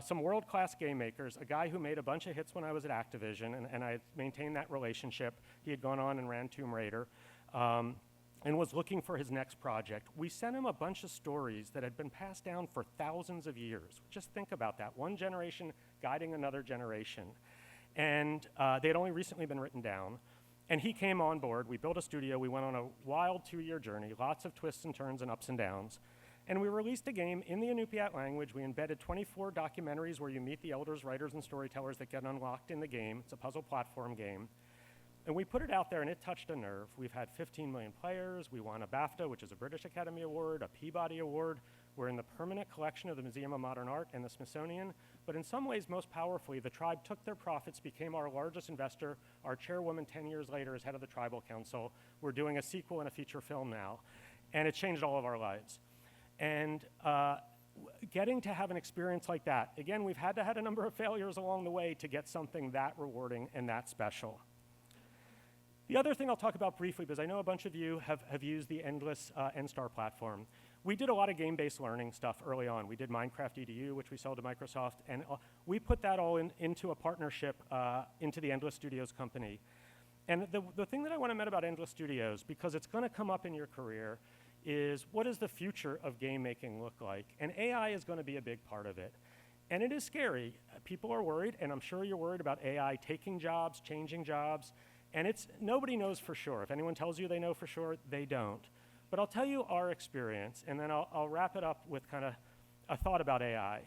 some world-class game makers, a guy who made a bunch of hits when I was at Activision, and I maintained that relationship. He had gone on and ran Tomb Raider, and was looking for his next project. We sent him a bunch of stories that had been passed down for thousands of years. Just think about that, one generation guiding another generation. And they had only recently been written down. And he came on board, we built a studio, we went on a wild 2-year journey, lots of twists and turns and ups and downs. And we released a game in the Inupiat language. We embedded 24 documentaries where you meet the elders, writers, and storytellers that get unlocked in the game. It's a puzzle platform game. And we put it out there and it touched a nerve. We've had 15 million players. We won a BAFTA, which is a British Academy Award, a Peabody Award. We're in the permanent collection of the Museum of Modern Art and the Smithsonian. But in some ways, most powerfully, the tribe took their profits, became our largest investor. Our chairwoman 10 years later is head of the tribal council. We're doing a sequel and a feature film now. And it changed all of our lives. And getting to have an experience like that, again, we've had to have a number of failures along the way to get something that rewarding and that special. The other thing I'll talk about briefly, because I know a bunch of you have used the Endless NSTAR platform. We did a lot of game-based learning stuff early on. We did Minecraft EDU, which we sold to Microsoft, and we put that all into a partnership into the Endless Studios company. And the thing that I want to mention about Endless Studios, because it's going to come up in your career, is what does the future of game making look like? And AI is going to be a big part of it. And it is scary. People are worried, and I'm sure you're worried about AI taking jobs, changing jobs. And nobody knows for sure. If anyone tells you they know for sure, they don't. But I'll tell you our experience, and then I'll wrap it up with kind of a thought about AI.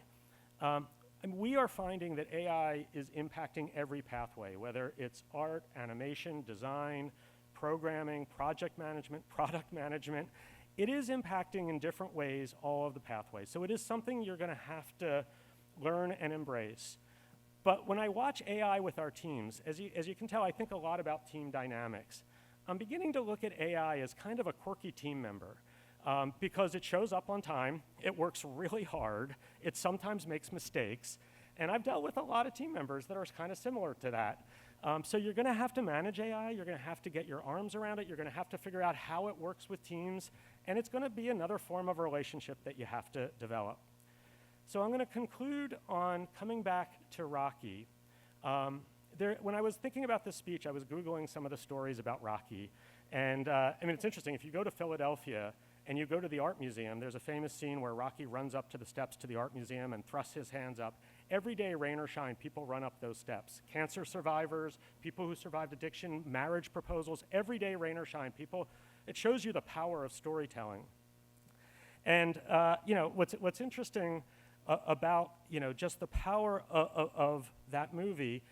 And we are finding that AI is impacting every pathway, whether it's art, animation, design, programming, project management, product management. It is impacting in different ways all of the pathways. So it is something you're going to have to learn and embrace. But when I watch AI with our teams, as you can tell, I think a lot about team dynamics. I'm beginning to look at AI as kind of a quirky team member because it shows up on time, it works really hard, it sometimes makes mistakes, and I've dealt with a lot of team members that are kind of similar to that. So you're going to have to manage AI, you're going to have to get your arms around it, you're going to have to figure out how it works with teams, and it's going to be another form of a relationship that you have to develop. So I'm going to conclude on coming back to Rocky. When I was thinking about this speech, I was Googling some of the stories about Rocky. And I mean, it's interesting. If you go to Philadelphia and you go to the art museum, there's a famous scene where Rocky runs up to the steps to the art museum and thrusts his hands up. Every day, rain or shine, people run up those steps. Cancer survivors, people who survived addiction, marriage proposals, every day, rain or shine, people It shows you the power of storytelling. And what's interesting about just the power of that movie,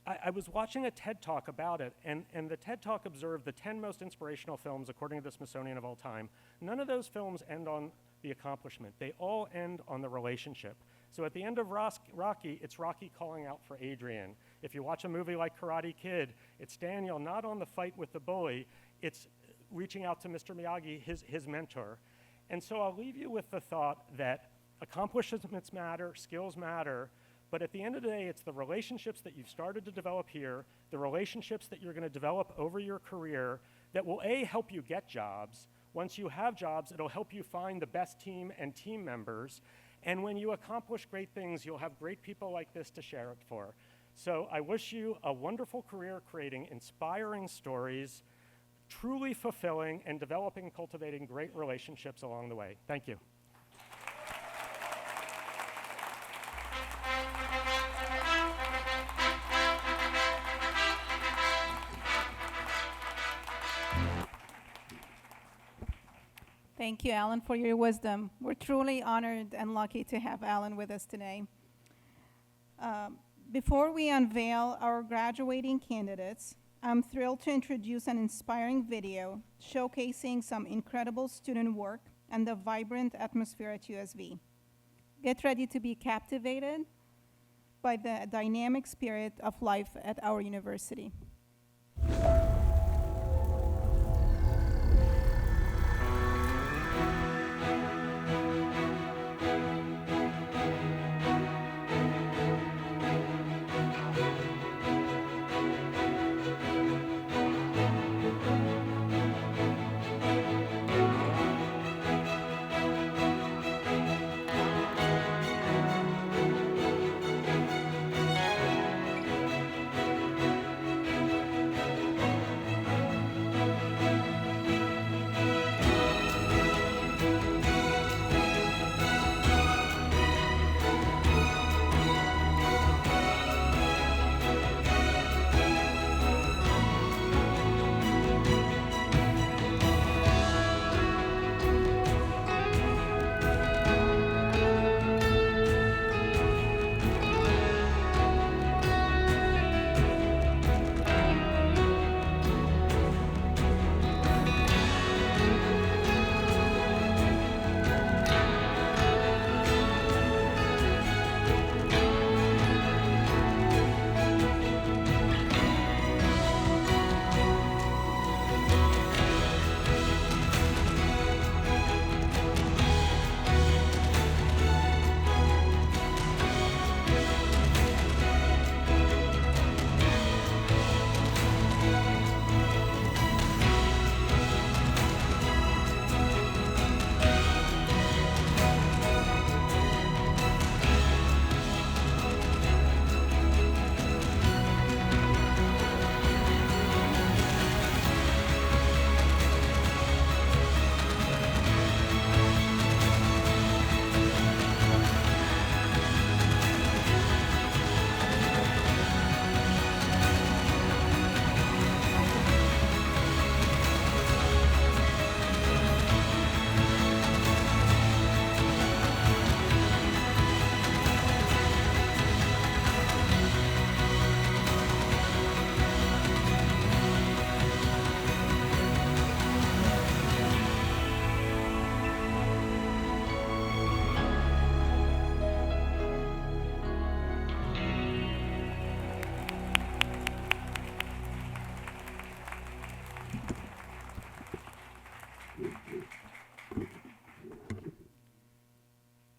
I was watching a TED Talk about it, and the TED Talk observed the 10 most inspirational films according to the Smithsonian of all time. None of those films end on the accomplishment. They all end on the relationship. So at the end of Rocky, it's Rocky calling out for Adrian. If you watch a movie like Karate Kid, it's Daniel not on the fight with the bully, it's reaching out to Mr. Miyagi, his mentor. And so I'll leave you with the thought that accomplishments matter, skills matter, but at the end of the day, it's the relationships that you've started to develop here, the relationships that you're going to develop over your career that will, A, help you get jobs. Once you have jobs, it'll help you find the best team and team members. And when you accomplish great things, you'll have great people like this to share it for. So I wish you a wonderful career creating inspiring stories, truly fulfilling, and developing and cultivating great relationships along the way. Thank you. Thank you, Alan, for your wisdom. We're truly honored and lucky to have Alan with us today. Before we unveil our graduating candidates, I'm thrilled to introduce an inspiring video showcasing some incredible student work and the vibrant atmosphere at USV. Get ready to be captivated by the dynamic spirit of life at our university.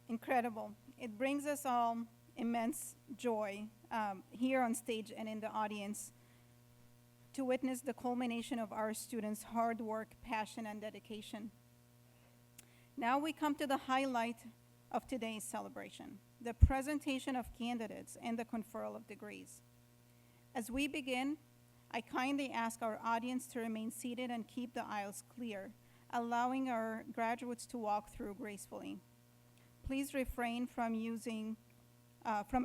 Incredible. It brings us all immense joy here on stage and in the audience to witness the culmination of our students' hard work, passion, and dedication. Now we come to the highlight of today's celebration, the presentation of candidates and the conferral of degrees. As we begin, I kindly ask our audience to remain seated and keep the aisles clear, allowing our graduates to walk through gracefully. Please refrain from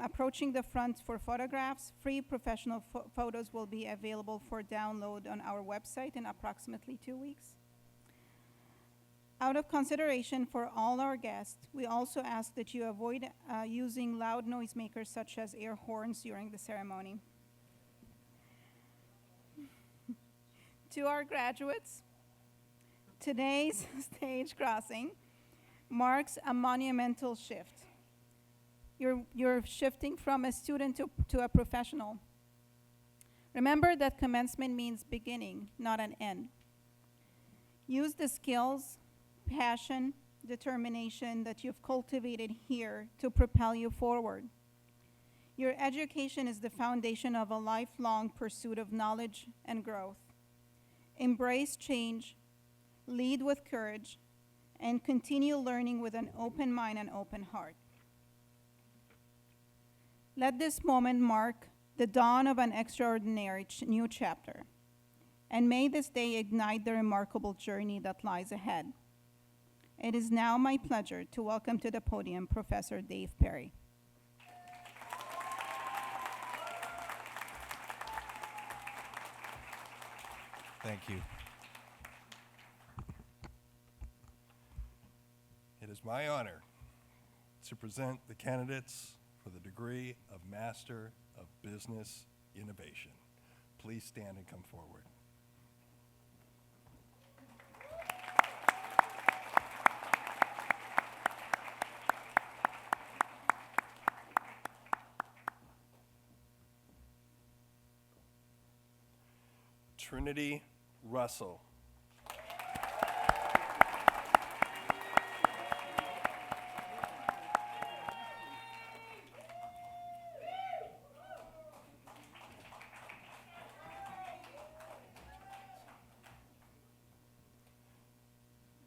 approaching the front for photographs. Free professional photos will be available for download on our website in approximately 2 weeks. Out of consideration for all our guests, we also ask that you avoid using loud noisemakers such as air horns during the ceremony. To our graduates, today's stage crossing marks a monumental shift. You're shifting from a student to a professional. Remember that commencement means beginning, not an end. Use the skills, passion, determination that you've cultivated here to propel you forward. Your education is the foundation of a lifelong pursuit of knowledge and growth. Embrace change, lead with courage, and continue learning with an open mind and open heart. Let this moment mark the dawn of an extraordinary new chapter, and may this day ignite the remarkable journey that lies ahead. It is now my pleasure to welcome to the podium Professor Dave Perry. Thank you. It is my honor to present the candidates for the degree of Master of Business Innovation. Please stand and come forward. Trinity Russell.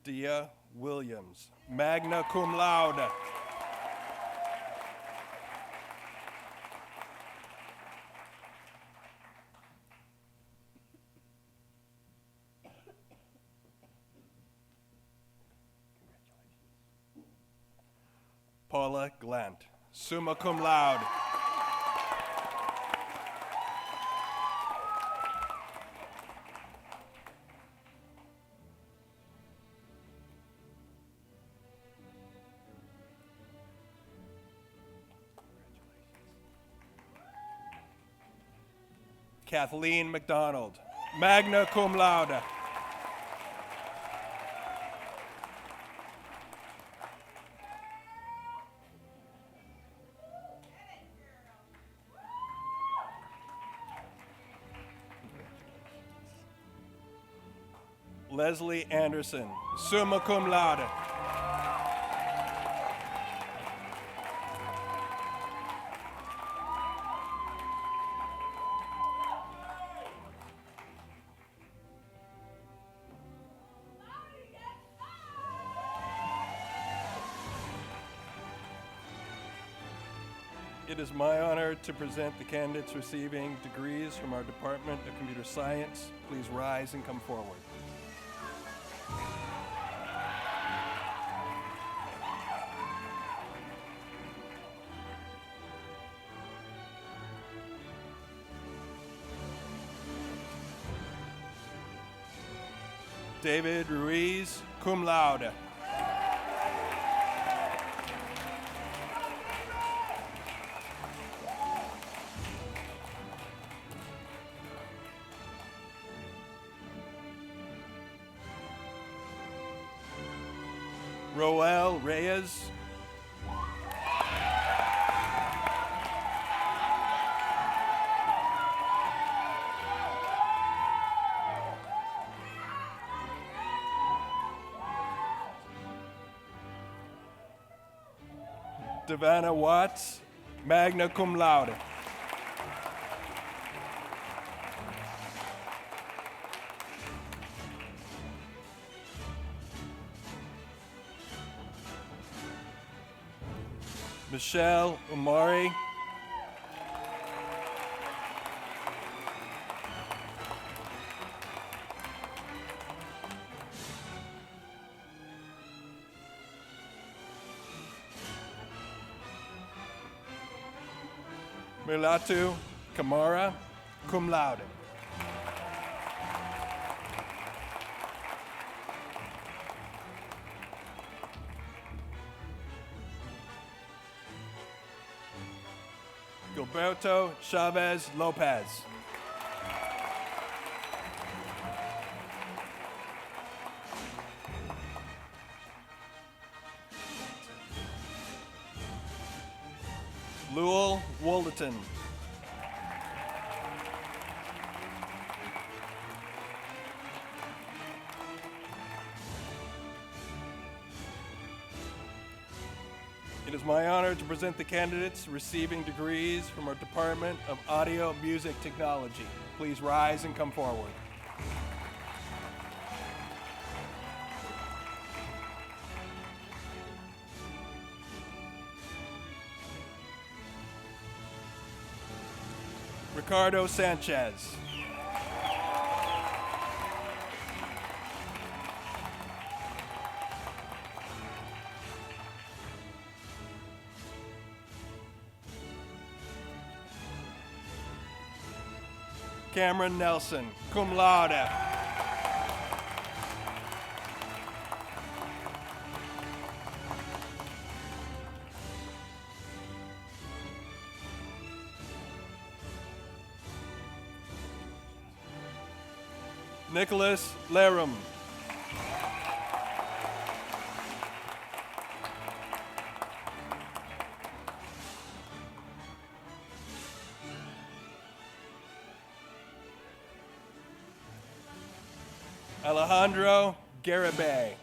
Dia Williams, magna cum laude. Paula Glant, summa cum laude. Kathleen McDonald, magna cum laude. Leslie Anderson, summa cum laude. It is my honor to present the candidates receiving degrees from our Department of Computer Science. Please rise and come forward. David Ruiz, cum laude. Roel Reyes. Savannah Watts, magna cum laude. Michelle Umari. Milatu Kamara, cum laude. Gilberto Chavez Lopez. Lowell Wolderton. It is my honor to present the candidates receiving degrees from our Department of Audio Music Technology. Please rise and come forward. Ricardo Sanchez. Cameron Nelson, cum laude. Nicholas Larum. Alejandro Garibay.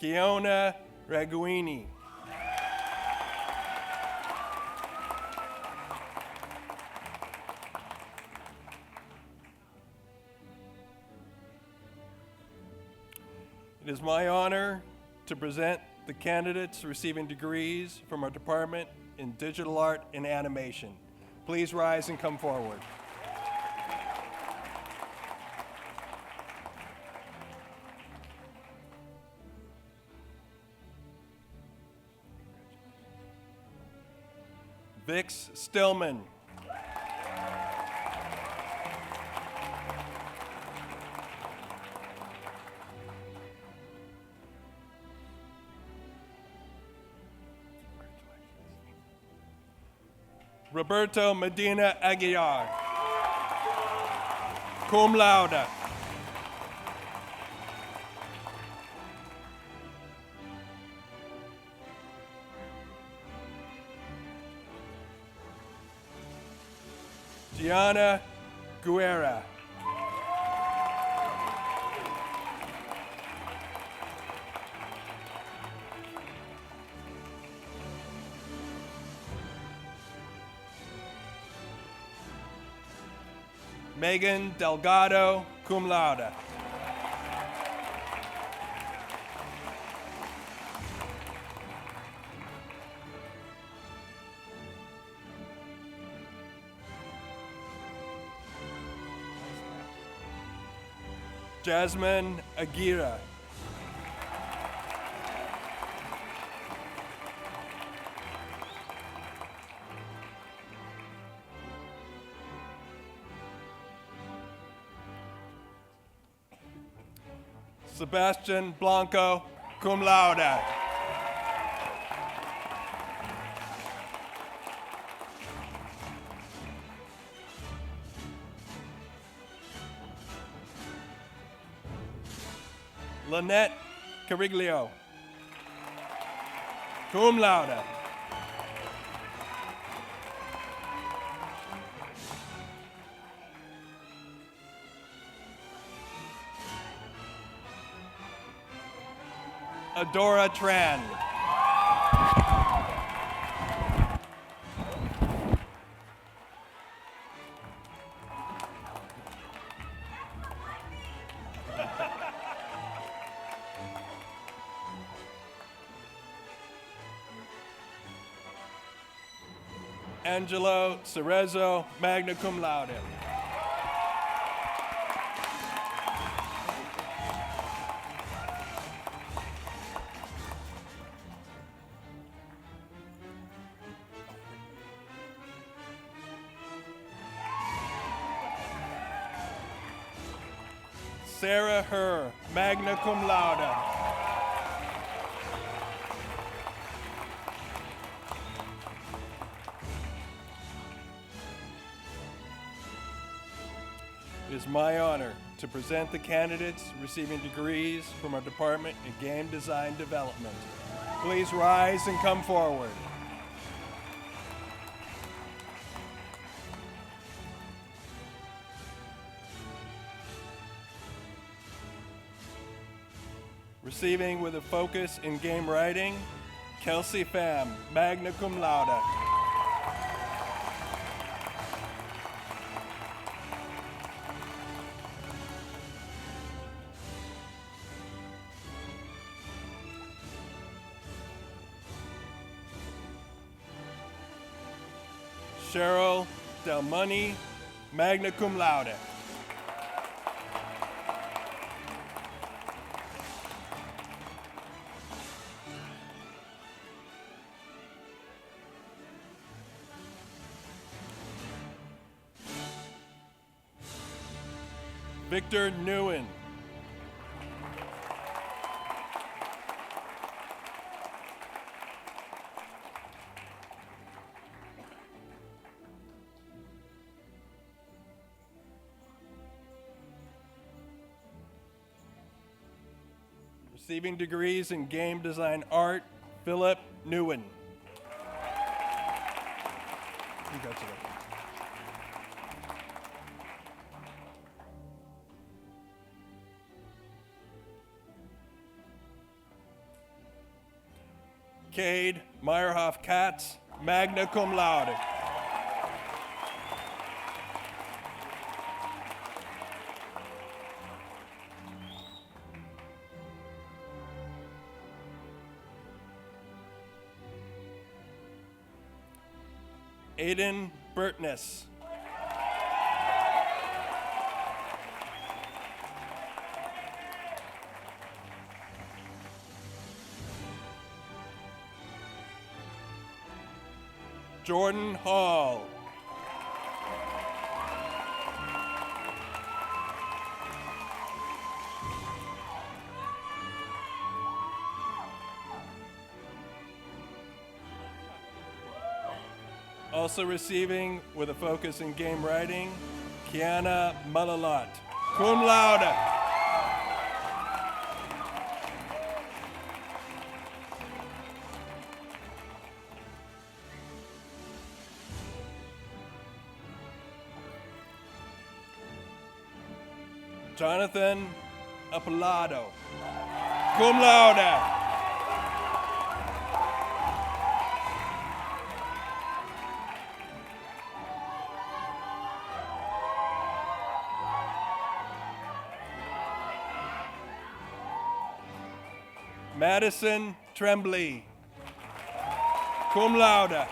Kiona Raguini. It is my honor to present the candidates receiving degrees from our department in digital art and animation. Please rise and come forward. Vix Stillman. Roberto Medina Aguilar. Cum laude. Gianna Guerra. Megan Delgado, cum laude. Jasmine Aguirre. Sebastian Blanco, cum laude. Lynette Cariglio, cum laude. Adora Tran. Angelo Cerezo, magna cum laude. Sarah Herr, magna cum laude. It is my honor to present the candidates receiving degrees from our Department in Game Design Development. Please rise and come forward. Receiving with a focus in game writing, Kelsey Pham, magna cum laude. Cheryl Del Money, magna cum laude. Victor Nguyen. Receiving degrees in game design art, Philip Nguyen. Congratulations. Cade Meyerhoff Katz, magna cum laude. Aiden Burtness. Jordan Hall. Also receiving with a focus in game writing, Kiana Malalot, cum laude. Jonathan Apolado, cum laude. Madison Tremblay, cum laude.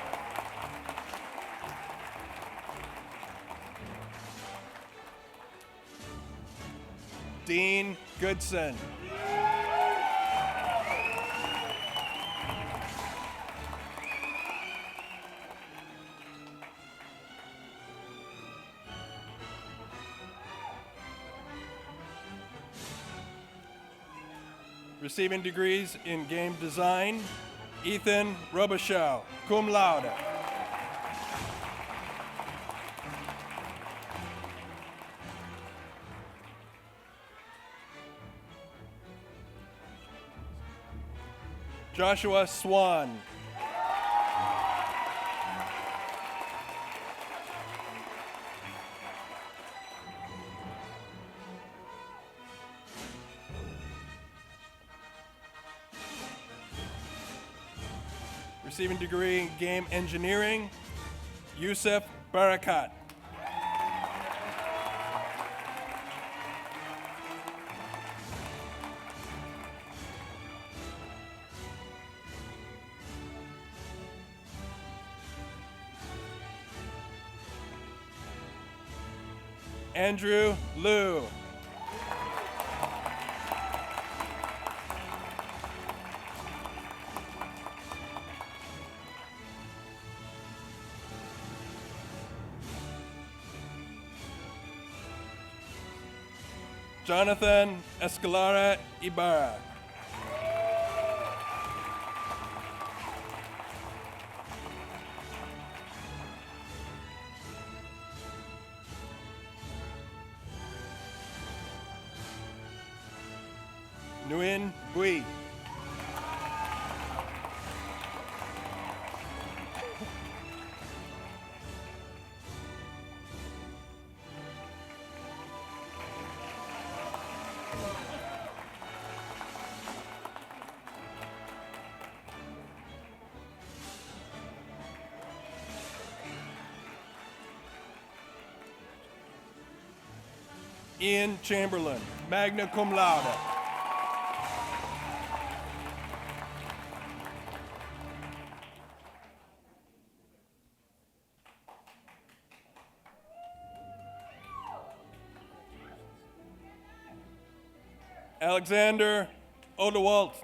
Dean Goodson. Receiving degrees in game design, Ethan Robichaux, cum laude. Joshua Swan. Receiving degree in game engineering, Yusuf Barakat. Andrew Liu. Jonathan Escalara Ibarra. Nguyen Bui. Ian Chamberlain, magna cum laude. Alexander Odewalt.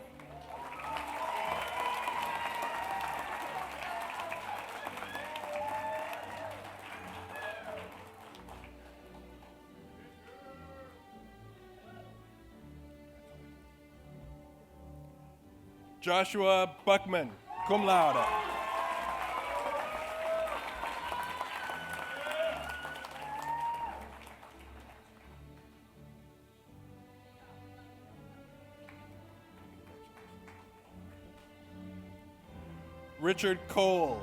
Joshua Buckman, cum laude. Richard Cole.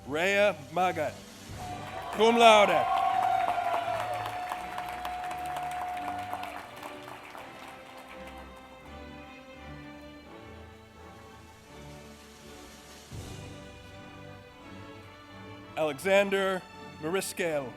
Rhea Magat, cum laude. Alexander Mariscale.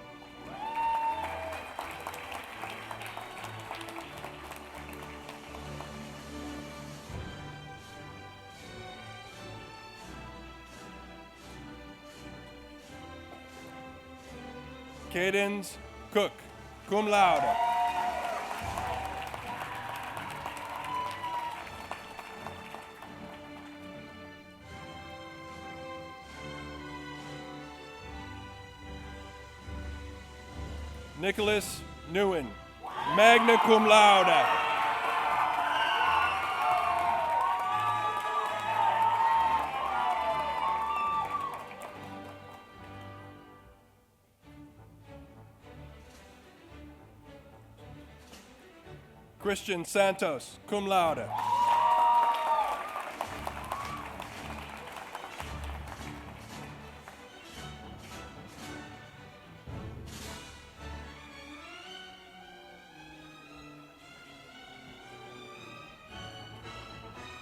Cadence Cook, cum laude. Nicholas Nguyen, magna cum laude. Christian Santos, cum laude.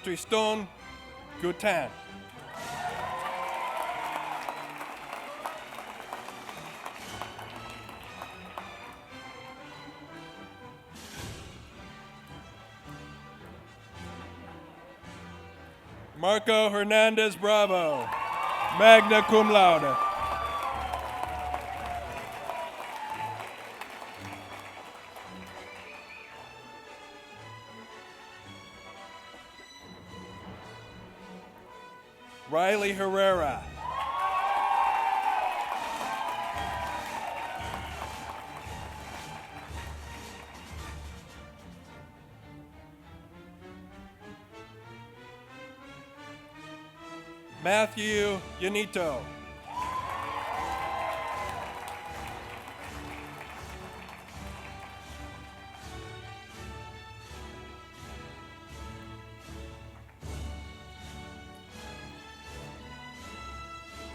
Tristan Goutin. Marco Hernandez Bravo, magna cum laude. Riley Herrera. Matthew Yanito.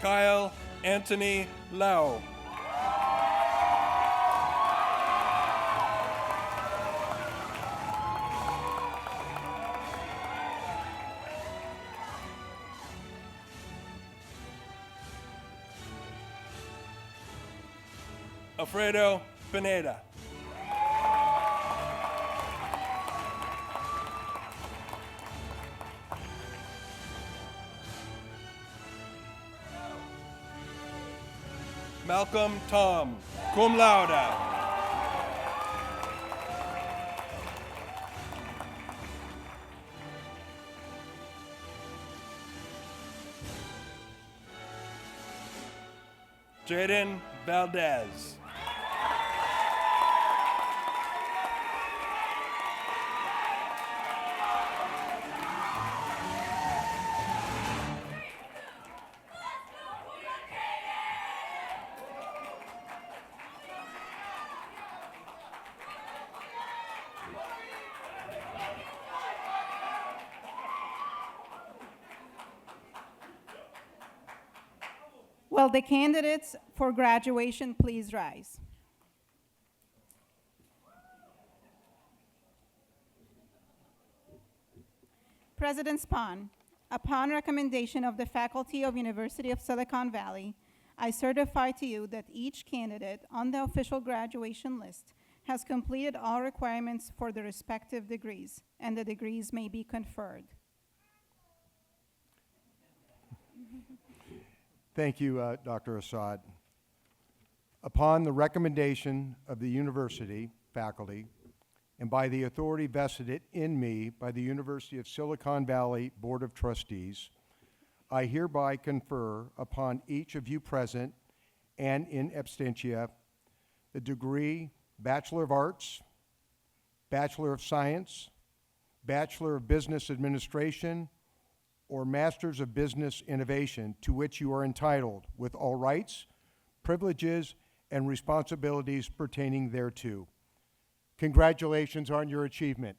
Kyle Anthony Lau. Alfredo Pineda. Malcolm Tom, cum laude. Jaden Valdez. Will the candidates for graduation please rise? President Spahn, upon recommendation of the faculty of University of Silicon Valley, I certify to you that each candidate on the official graduation list has completed all requirements for the respective degrees, and the degrees may be conferred. Thank you, Dr. Assad. Upon the recommendation of the university faculty and by the authority vested in me by the University of Silicon Valley Board of Trustees, I hereby confer upon each of you present and in absentia the degree Bachelor of Arts, Bachelor of Science, Bachelor of Business Administration, or Masters of Business Innovation to which you are entitled, with all rights, privileges, and responsibilities pertaining thereto. Congratulations on your achievement.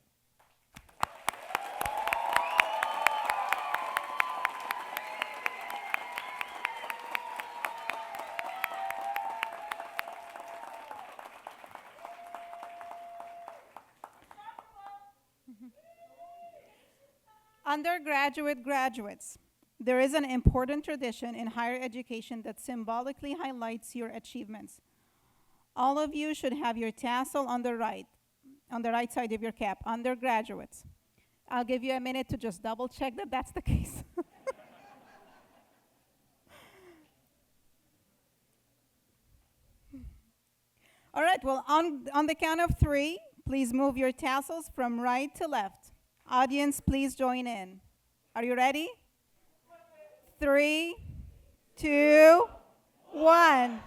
Undergraduate graduates, there is an important tradition in higher education that symbolically highlights your achievements. All of you should have your tassel on the right side of your cap, undergraduates. I'll give you a minute to just double check that that's the case. All right, well, on the count of 3, please move your tassels from right to left. Audience, please join in. Are you ready? 3, 2, 1.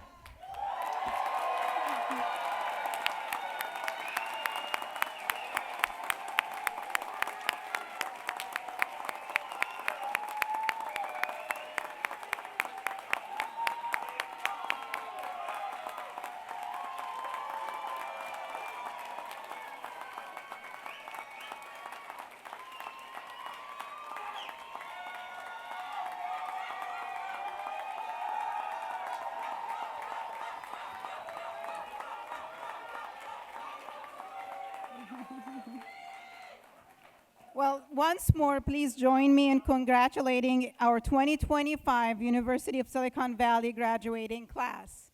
Well, once more, please join me in congratulating our 2025 University of Silicon Valley graduating class.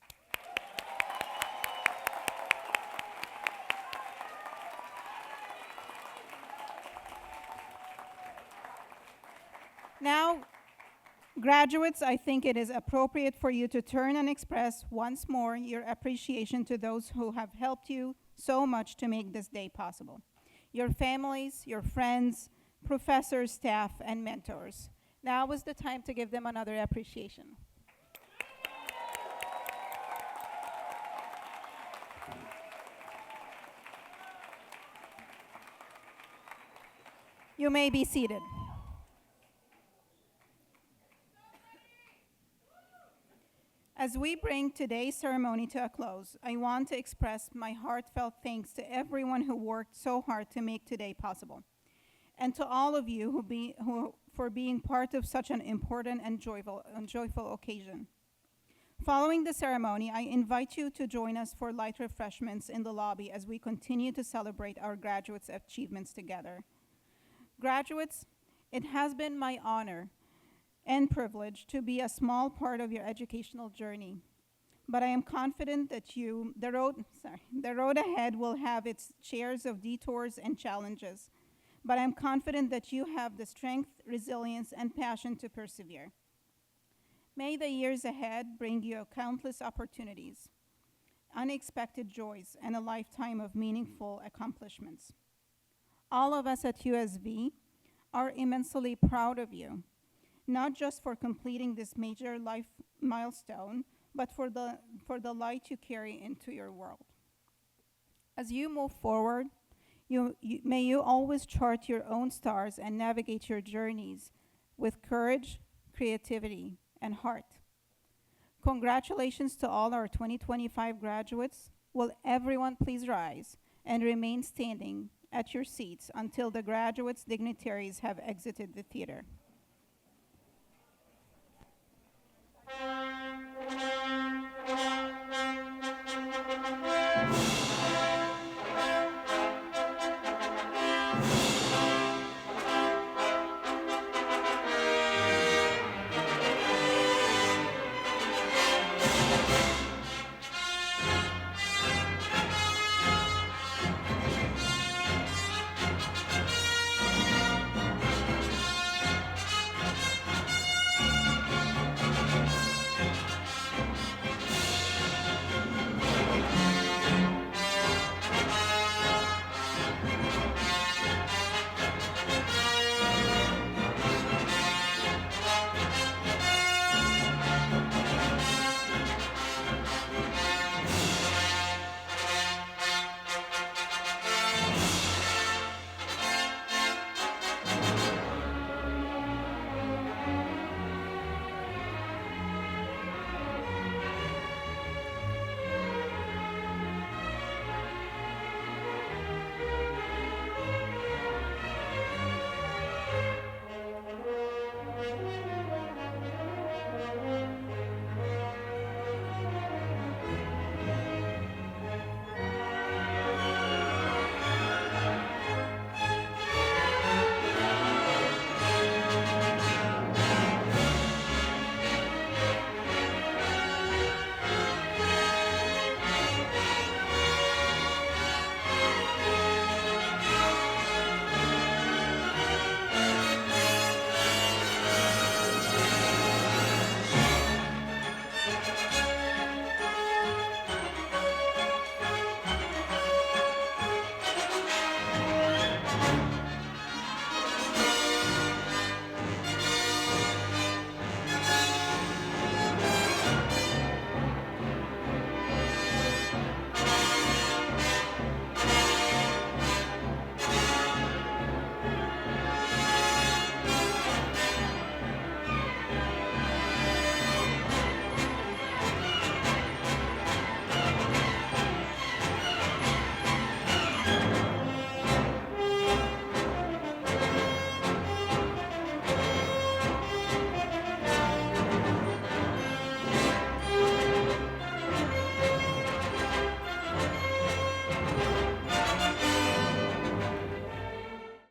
Now, graduates, I think it is appropriate for you to turn and express once more your appreciation to those who have helped you so much to make this day possible. Your families, your friends, professors, staff, and mentors. Now is the time to give them another appreciation. You may be seated. As we bring today's ceremony to a close, I want to express my heartfelt thanks to everyone who worked so hard to make today possible, and to all of you for being part of such an important and joyful occasion. Following the ceremony, I invite you to join us for light refreshments in the lobby as we continue to celebrate our graduates' achievements together. Graduates, it has been my honor and privilege to be a small part of your educational journey. But I am confident that the road ahead will have its shares of detours and challenges. But I'm confident that you have the strength, resilience, and passion to persevere. May the years ahead bring you countless opportunities, unexpected joys, and a lifetime of meaningful accomplishments. All of us at USV are immensely proud of you, not just for completing this major life milestone, but for the light you carry into your world. As you move forward, may you always chart your own stars and navigate your journeys with courage, creativity, and heart. Congratulations to all our 2025 graduates. Will everyone please rise and remain standing at your seats until the graduates' dignitaries have exited the theater.